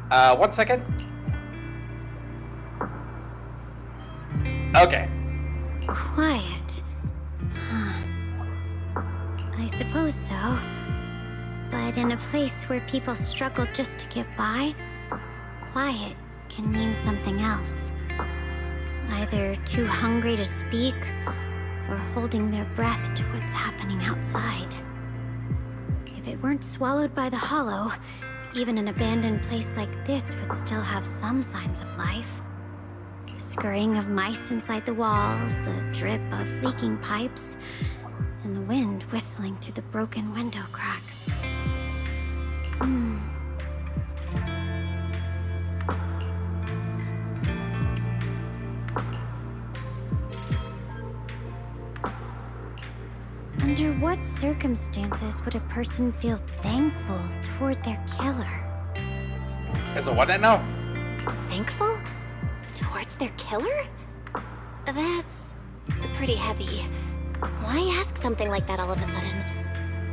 [SPEAKER 1] 1 second. Okay.
[SPEAKER 7] Quiet. Huh. I suppose so. But in a place where people struggle just to get by, quiet can mean something else. Either too hungry to speak, or holding their breath to what's happening outside. If it weren't swallowed by the hollow, even an abandoned place like this would still have some signs of life. The scurrying of mice inside the walls, the drip of leaking pipes, and the wind whistling through the broken window cracks. Under what circumstances would a person feel thankful toward their killer?
[SPEAKER 1] As a what I know?
[SPEAKER 19] Thankful? Towards their killer? That's pretty heavy. Why ask something like that all of a sudden?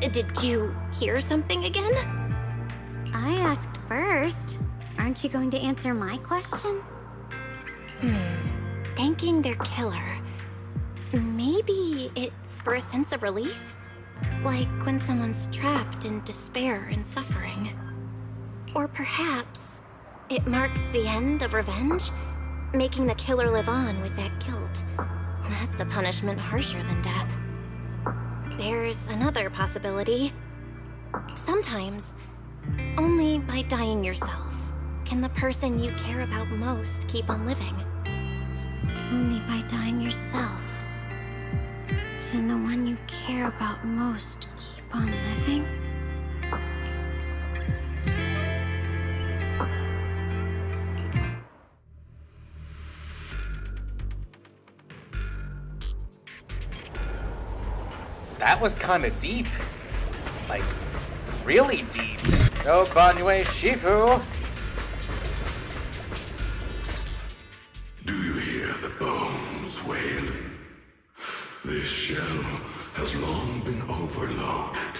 [SPEAKER 19] Did you hear something again?
[SPEAKER 7] I asked first. Aren't you going to answer my question?
[SPEAKER 19] Thanking their killer. Maybe it's for a sense of release? Like when someone's trapped in despair and suffering. Or perhaps it marks the end of revenge, making the killer live on with that guilt. That's a punishment harsher than death. There's another possibility. Sometimes, only by dying yourself can the person you care about most keep on living.
[SPEAKER 7] Only by dying yourself can the one you care about most keep on living?
[SPEAKER 1] That was kind of deep. Like, really deep. Go Banyue Shifu!
[SPEAKER 8] Do you hear the bones wailing? This shell has long been overloaded.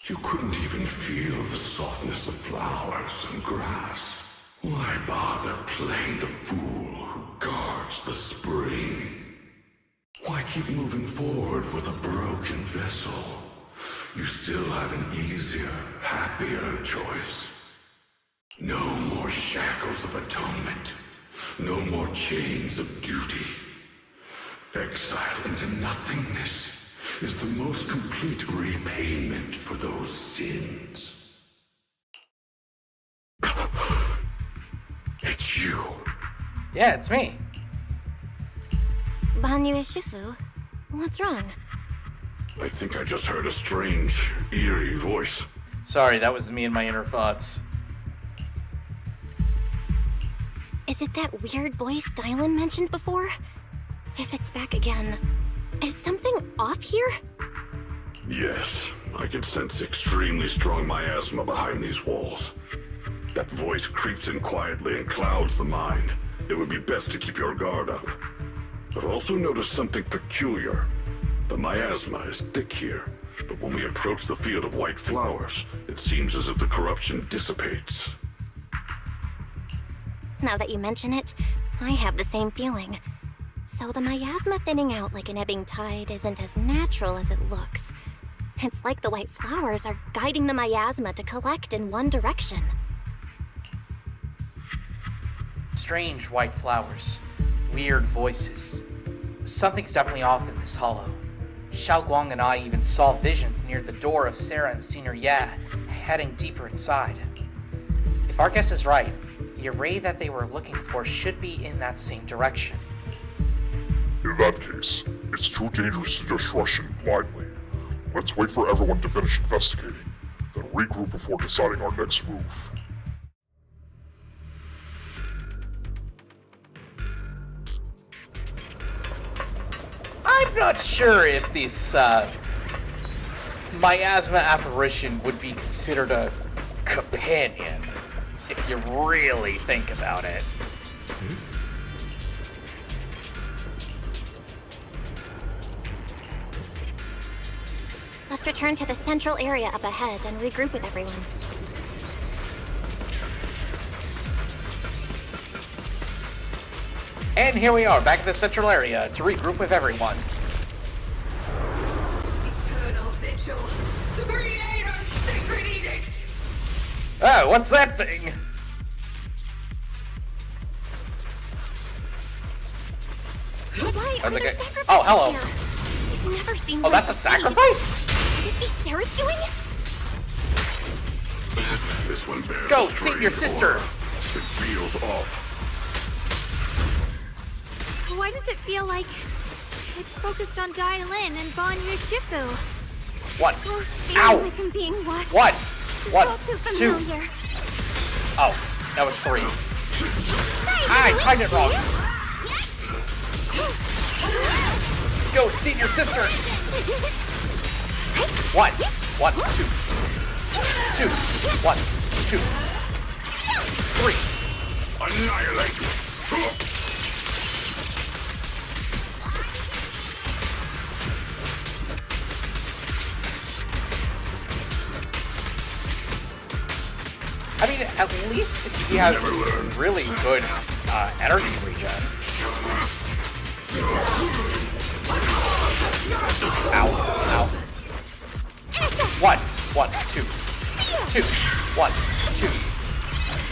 [SPEAKER 8] You couldn't even feel the softness of flowers and grass. Why bother playing the fool who guards the spring? Why keep moving forward with a broken vessel? You still have an easier, happier choice. No more shackles of atonement. No more chains of duty. Exile into nothingness is the most complete repayment for those sins. It's you.
[SPEAKER 1] Yeah, it's me.
[SPEAKER 19] Banyue Shifu, what's wrong?
[SPEAKER 8] I think I just heard a strange, eerie voice.
[SPEAKER 1] Sorry, that was me and my inner thoughts.
[SPEAKER 19] Is it that weird voice Dylan mentioned before? If it's back again, is something off here?
[SPEAKER 8] Yes, I can sense extremely strong miasma behind these walls. That voice creeps in quietly and clouds the mind. It would be best to keep your guard up. I've also noticed something peculiar. The miasma is thick here, but when we approach the field of white flowers, it seems as if the corruption dissipates.
[SPEAKER 19] Now that you mention it, I have the same feeling. So the miasma thinning out like an ebbing tide isn't as natural as it looks. It's like the white flowers are guiding the miasma to collect in one direction.
[SPEAKER 1] Strange white flowers. Weird voices. Something's definitely off in this hollow. Xiao Guang and I even saw visions near the door of Sarah and Senior Ya heading deeper inside. If our guess is right, the array that they were looking for should be in that same direction.
[SPEAKER 11] In that case, it's too dangerous to just rush in blindly. Let's wait for everyone to finish investigating, then regroup before deciding our next move.
[SPEAKER 1] I'm not sure if this miasma apparition would be considered a companion, if you really think about it.
[SPEAKER 19] Let's return to the central area up ahead and regroup with everyone.
[SPEAKER 1] And here we are, back at the central area to regroup with everyone.
[SPEAKER 13] Eternal vigil. The Creator's sacred edict.
[SPEAKER 1] Oh, what's that thing?
[SPEAKER 19] Why are
[SPEAKER 1] That's
[SPEAKER 19] the
[SPEAKER 1] okay.
[SPEAKER 19] sacrifices
[SPEAKER 1] Oh, hello.
[SPEAKER 19] here? I've never seen
[SPEAKER 1] Oh,
[SPEAKER 19] one
[SPEAKER 1] that's a
[SPEAKER 19] so big.
[SPEAKER 1] sacrifice?
[SPEAKER 19] Could it be Sarah's doing?
[SPEAKER 8] This one bears
[SPEAKER 1] Go,
[SPEAKER 8] a
[SPEAKER 1] see
[SPEAKER 8] strange
[SPEAKER 1] your sister.
[SPEAKER 8] aura. It feels off.
[SPEAKER 10] Why does it feel like it's focused on Dialin and Bon Yushifu?
[SPEAKER 1] One.
[SPEAKER 10] Both feeling
[SPEAKER 1] Ow.
[SPEAKER 10] like I'm being watched.
[SPEAKER 1] One.
[SPEAKER 10] This is
[SPEAKER 1] One.
[SPEAKER 10] all too
[SPEAKER 1] Two.
[SPEAKER 10] familiar.
[SPEAKER 1] Oh, that was 3.
[SPEAKER 10] Hey,
[SPEAKER 1] I timed it wrong. Go, see your sister. 1. 1, 2. 2. 1, 2. 3.
[SPEAKER 8] Annihilate.
[SPEAKER 1] I mean, at least he has really good energy regen. Ow, ow. 1, 1, 2. 2, 1, 2.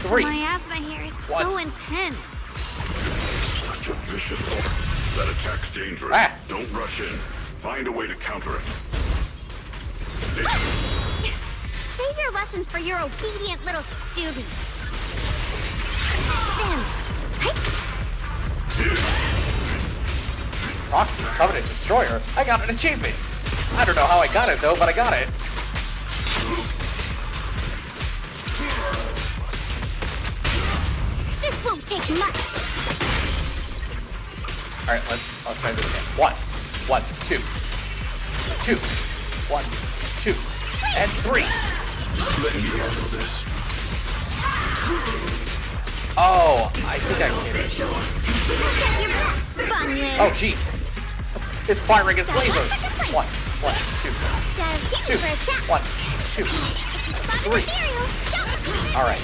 [SPEAKER 1] 3.
[SPEAKER 10] My asthma here is so
[SPEAKER 1] One.
[SPEAKER 10] intense.
[SPEAKER 8] Such a vicious aura. That attack's dangerous.
[SPEAKER 1] Ah.
[SPEAKER 8] Don't rush in. Find a way to counter it.
[SPEAKER 7] Save your lessons for your obedient little students. Then,
[SPEAKER 1] Proxy Covenant Destroyer? I got an achievement. I don't know how I got it though, but I got it.
[SPEAKER 7] this won't take much.
[SPEAKER 1] Alright, let's try this again. 1, 1, 2. 2. 1, 2. And 3.
[SPEAKER 8] Let me handle this.
[SPEAKER 1] Oh, I think I get it. Oh, jeez. It's firing its laser. 1, 1, 2. 2. 1, 2. 3. Alright.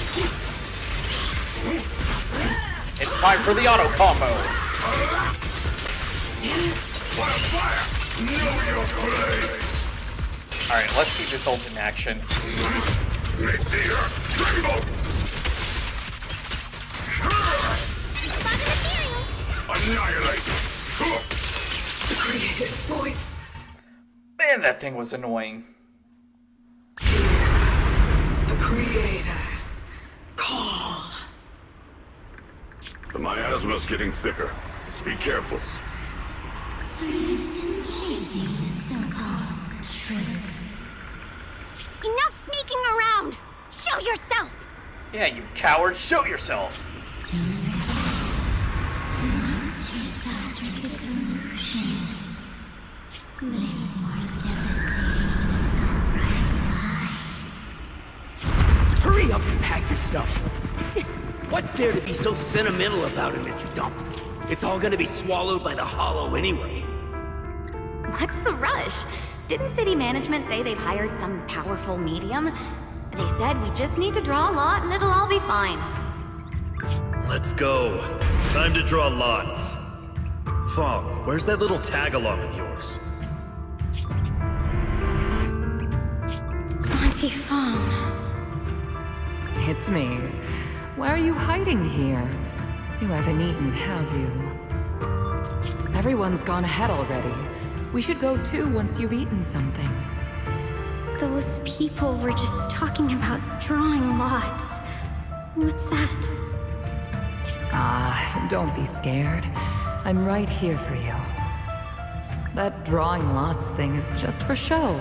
[SPEAKER 1] It's time for the auto combo. Alright, let's see this ult in action.
[SPEAKER 8] Annihilate.
[SPEAKER 13] The Creator's voice.
[SPEAKER 1] Man, that thing was annoying.
[SPEAKER 13] The Creator's call.
[SPEAKER 8] The miasma's getting thicker. Be careful.
[SPEAKER 7] Enough sneaking around. Show yourself.
[SPEAKER 1] Yeah, you coward, show yourself.
[SPEAKER 20] Hurry up and pack your stuff. What's there to be so sentimental about in this dump? It's all gonna be swallowed by the hollow anyway.
[SPEAKER 16] What's the rush? Didn't city management say they've hired some powerful medium? They said we just need to draw a lot and it'll all be fine.
[SPEAKER 21] Let's go. Time to draw lots. Fong, where's that little tag-along of yours?
[SPEAKER 2] Auntie Fong.
[SPEAKER 22] It's me. Why are you hiding here? You haven't eaten, have you? Everyone's gone ahead already. We should go too once you've eaten something.
[SPEAKER 19] Those people were just talking about drawing lots. What's that?
[SPEAKER 22] Ah, don't be scared. I'm right here for you. That drawing lots thing is just for show.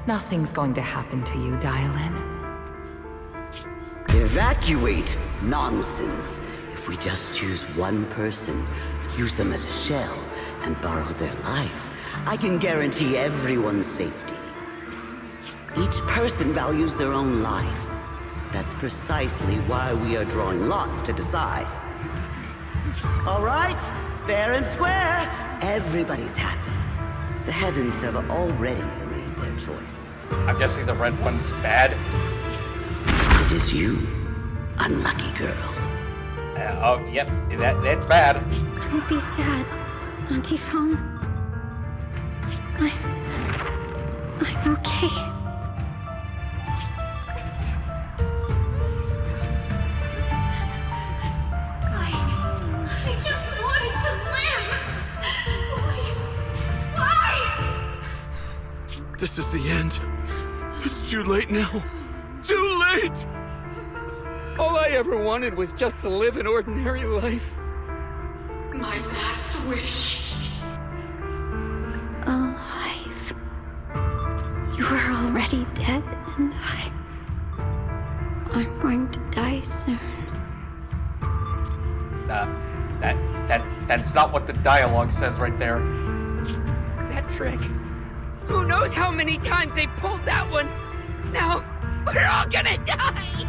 [SPEAKER 22] Nothing's going to happen to you, Dialin.
[SPEAKER 17] Evacuate? Nonsense. If we just choose one person, use them as a shell, and borrow their life, I can guarantee everyone's safety. Each person values their own life. That's precisely why we are drawing lots to decide. All right, fair and square. Everybody's happy. The heavens have already made their choice.
[SPEAKER 1] I'm guessing the red one's bad.
[SPEAKER 17] It is you, unlucky girl.
[SPEAKER 1] Oh, yep, that's bad.
[SPEAKER 10] Don't be sad, Auntie Fong. I'm okay.
[SPEAKER 13] I just wanted to live! Why?
[SPEAKER 12] This is the end. It's too late now. Too late! All I ever wanted was just to live an ordinary life.
[SPEAKER 13] My last wish.
[SPEAKER 10] Alive. You are already dead, and I'm going to die soon.
[SPEAKER 1] That's not what the dialogue says right there.
[SPEAKER 20] That trick. Who knows how many times they pulled that one? Now, we're all gonna die!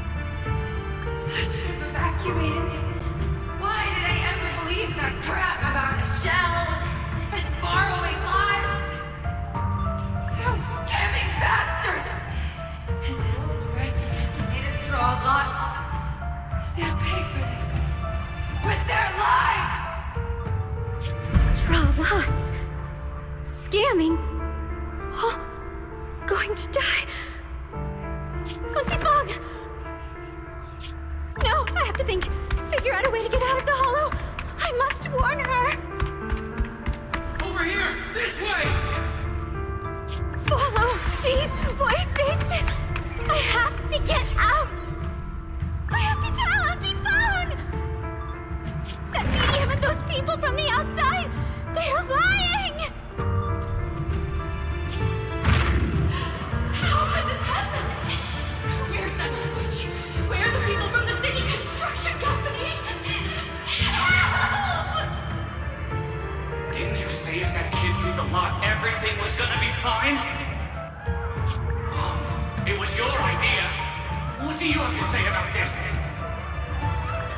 [SPEAKER 13] I should have evacuated. Why did I ever believe that crap about a shell and borrowing lives? Those scamming bastards! And that old wretch who made us draw lots. They'll pay for this with their lives!
[SPEAKER 10] Draw lots. Scamming. Oh, going to die. Auntie Fong! No, I have to think. Figure out a way to get out of the hollow. I must warn her.
[SPEAKER 12] Over here! This way!
[SPEAKER 10] Follow these voices. I have to get out. I have to tell Auntie Fong. That medium and those people from the outside, they are lying.
[SPEAKER 13] How could this happen? Where's that witch? Where are the people from the city construction company? Help!
[SPEAKER 3] Didn't you say if that kid drew the lot, everything was gonna be fine? Oh, it was your idea. What do you have to say about this?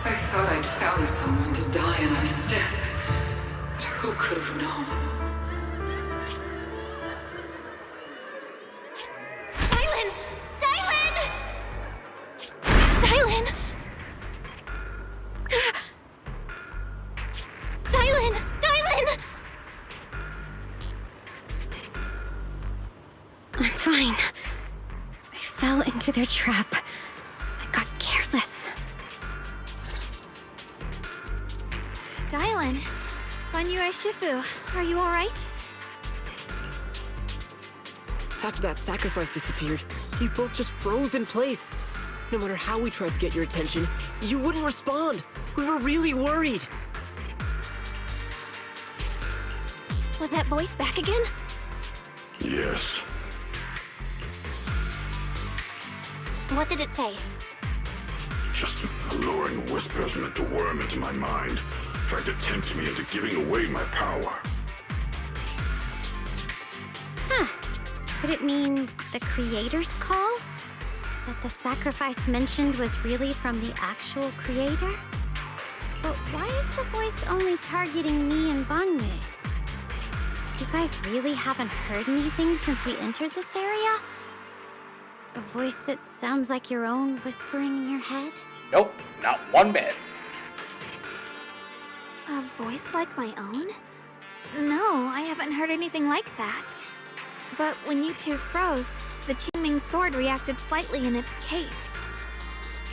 [SPEAKER 13] I thought I'd found someone to die in my stead, but who could have known?
[SPEAKER 10] Dylan! Dylan! Dylan! Dylan! I'm fine. I fell into their trap. I got careless. Dylan, Banyue Shifu, are you alright?
[SPEAKER 9] After that sacrifice disappeared, you both just froze in place. No matter how we tried to get your attention, you wouldn't respond. We were really worried.
[SPEAKER 10] Was that voice back again?
[SPEAKER 8] Yes.
[SPEAKER 10] What did it say?
[SPEAKER 8] Just alluring whispers meant to worm into my mind. Tried to tempt me into giving away my power.
[SPEAKER 10] Huh. Could it mean the creator's call? That the sacrifice mentioned was really from the actual creator? But why is the voice only targeting me and Banyue? You guys really haven't heard anything since we entered this area? A voice that sounds like your own whispering in your head?
[SPEAKER 1] Nope, not one bit.
[SPEAKER 10] A voice like my own? No, I haven't heard anything like that. But when you two froze, the Qingming sword reacted slightly in its case.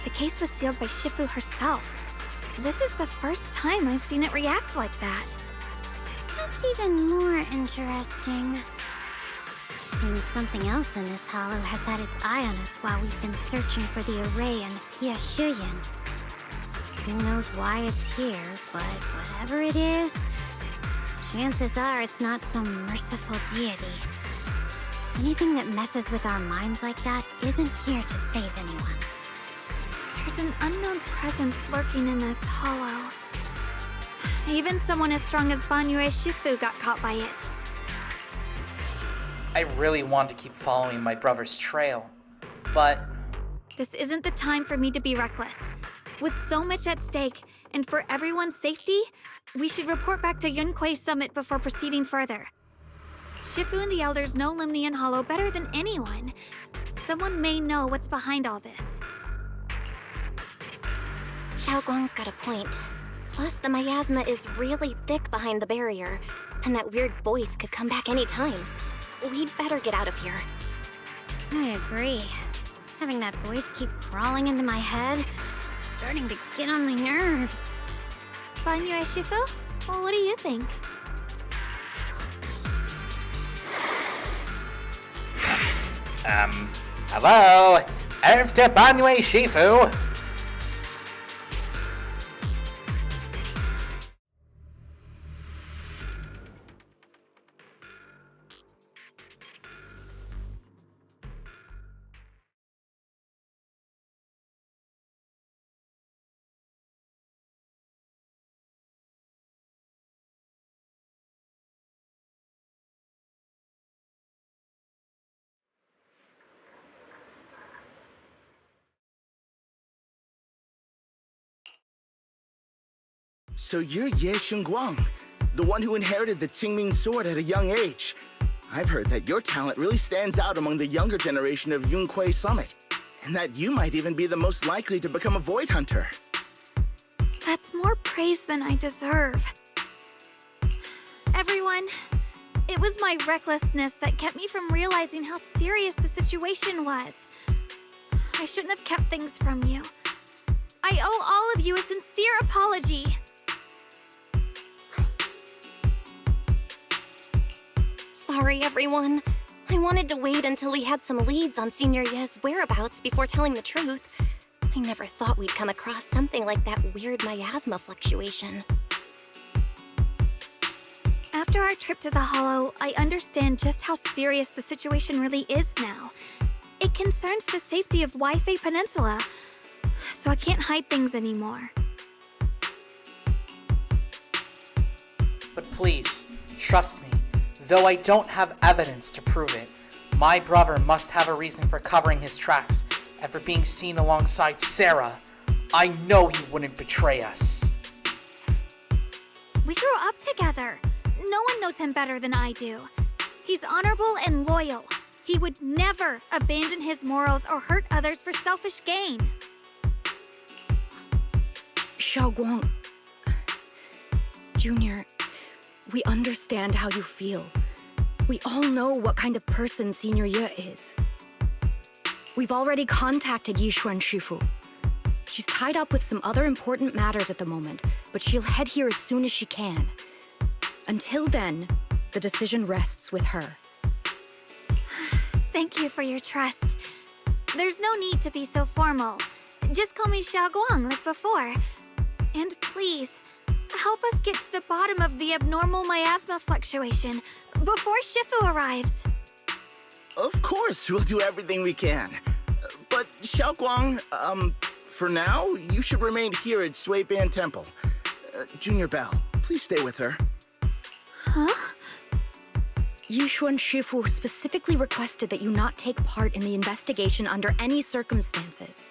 [SPEAKER 10] The case was sealed by Shifu herself. This is the first time I've seen it react like that. That's even more interesting. Seems something else in this hollow has had its eye on us while we've been searching for the array in Hiashuyan. Who knows why it's here, but whatever it is, chances are it's not some merciful deity. Anything that messes with our minds like that isn't here to save anyone. There's an unknown presence lurking in this hollow. Even someone as strong as Banyue Shifu got caught by it.
[SPEAKER 1] I really want to keep following my brother's trail, but
[SPEAKER 10] This isn't the time for me to be reckless. With so much at stake, and for everyone's safety, we should report back to Yunquei Summit before proceeding further. Shifu and the Elders know Limnian Hollow better than anyone. Someone may know what's behind all this.
[SPEAKER 19] Xiao Guang's got a point. Plus, the miasma is really thick behind the barrier, and that weird voice could come back any time. We'd better get out of here.
[SPEAKER 7] I agree. Having that voice keep crawling into my head, starting to get on my nerves.
[SPEAKER 10] Banyue Shifu? Well, what do you think?
[SPEAKER 1] Hello? After Banyue Shifu?
[SPEAKER 4] So you're Ye Xingguang, the one who inherited the Qingming sword at a young age. I've heard that your talent really stands out among the younger generation of Yunquei Summit, and that you might even be the most likely to become a Void Hunter.
[SPEAKER 10] That's more praise than I deserve. Everyone, it was my recklessness that kept me from realizing how serious the situation was. I shouldn't have kept things from you. I owe all of you a sincere apology.
[SPEAKER 19] Sorry, everyone. I wanted to wait until we had some leads on Senior Ye's whereabouts before telling the truth. I never thought we'd come across something like that weird miasma fluctuation.
[SPEAKER 10] After our trip to the Hollow, I understand just how serious the situation really is now. It concerns the safety of Waifei Peninsula, so I can't hide things anymore.
[SPEAKER 1] But please, trust me. Though I don't have evidence to prove it, my brother must have a reason for covering his tracks and for being seen alongside Sarah. I know he wouldn't betray us.
[SPEAKER 10] We grew up together. No one knows him better than I do. He's honorable and loyal. He would never abandon his morals or hurt others for selfish gain.
[SPEAKER 5] Xiao Guang, Junior, we understand how you feel. We all know what kind of person Senior Ye is. We've already contacted Yishuan Shifu. She's tied up with some other important matters at the moment, but she'll head here as soon as she can. Until then, the decision rests with her.
[SPEAKER 10] Thank you for your trust. There's no need to be so formal. Just call me Xiao Guang like before. And please, help us get to the bottom of the abnormal miasma fluctuation before Shifu arrives.
[SPEAKER 4] Of course, we'll do everything we can. But Xiao Guang, for now, you should remain here at Sui Ban Temple. Junior Bell, please stay with her.
[SPEAKER 5] Huh? Yishuan Shifu specifically requested that you not take part in the investigation under any circumstances.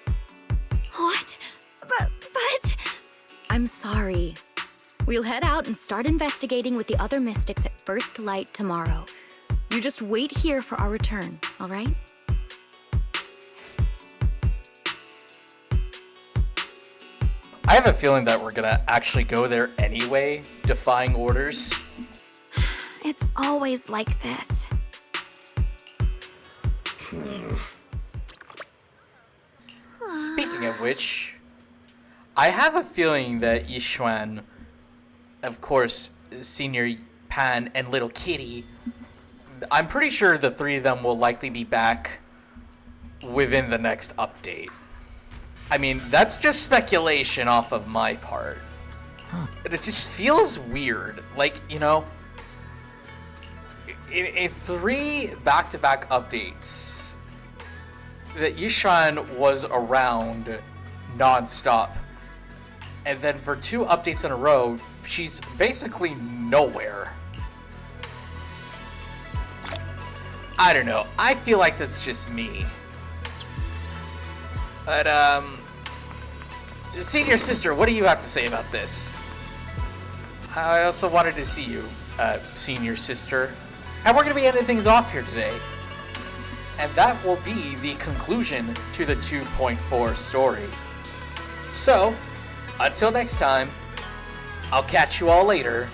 [SPEAKER 10] What? But...
[SPEAKER 5] I'm sorry. We'll head out and start investigating with the other mystics at first light tomorrow. You just wait here for our return, all right?
[SPEAKER 1] I have a feeling that we're gonna actually go there anyway, defying orders.
[SPEAKER 10] It's always like this.
[SPEAKER 1] Speaking of which, I have a feeling that Yishuan, of course, Senior Pan, and Little Kitty, I'm pretty sure the three of them will likely be back within the next update. I mean, that's just speculation off of my part. But it just feels weird. Like, you know, in 3 back-to-back updates, that Yishuan was around non-stop. And then for 2 updates in a row, she's basically nowhere. I don't know. I feel like that's just me. But, Senior Sister, what do you have to say about this? I also wanted to see you, Senior Sister. And we're going to be ending things off here today. And that will be the conclusion to the 2.4 story. So, until next time, I'll catch you all later.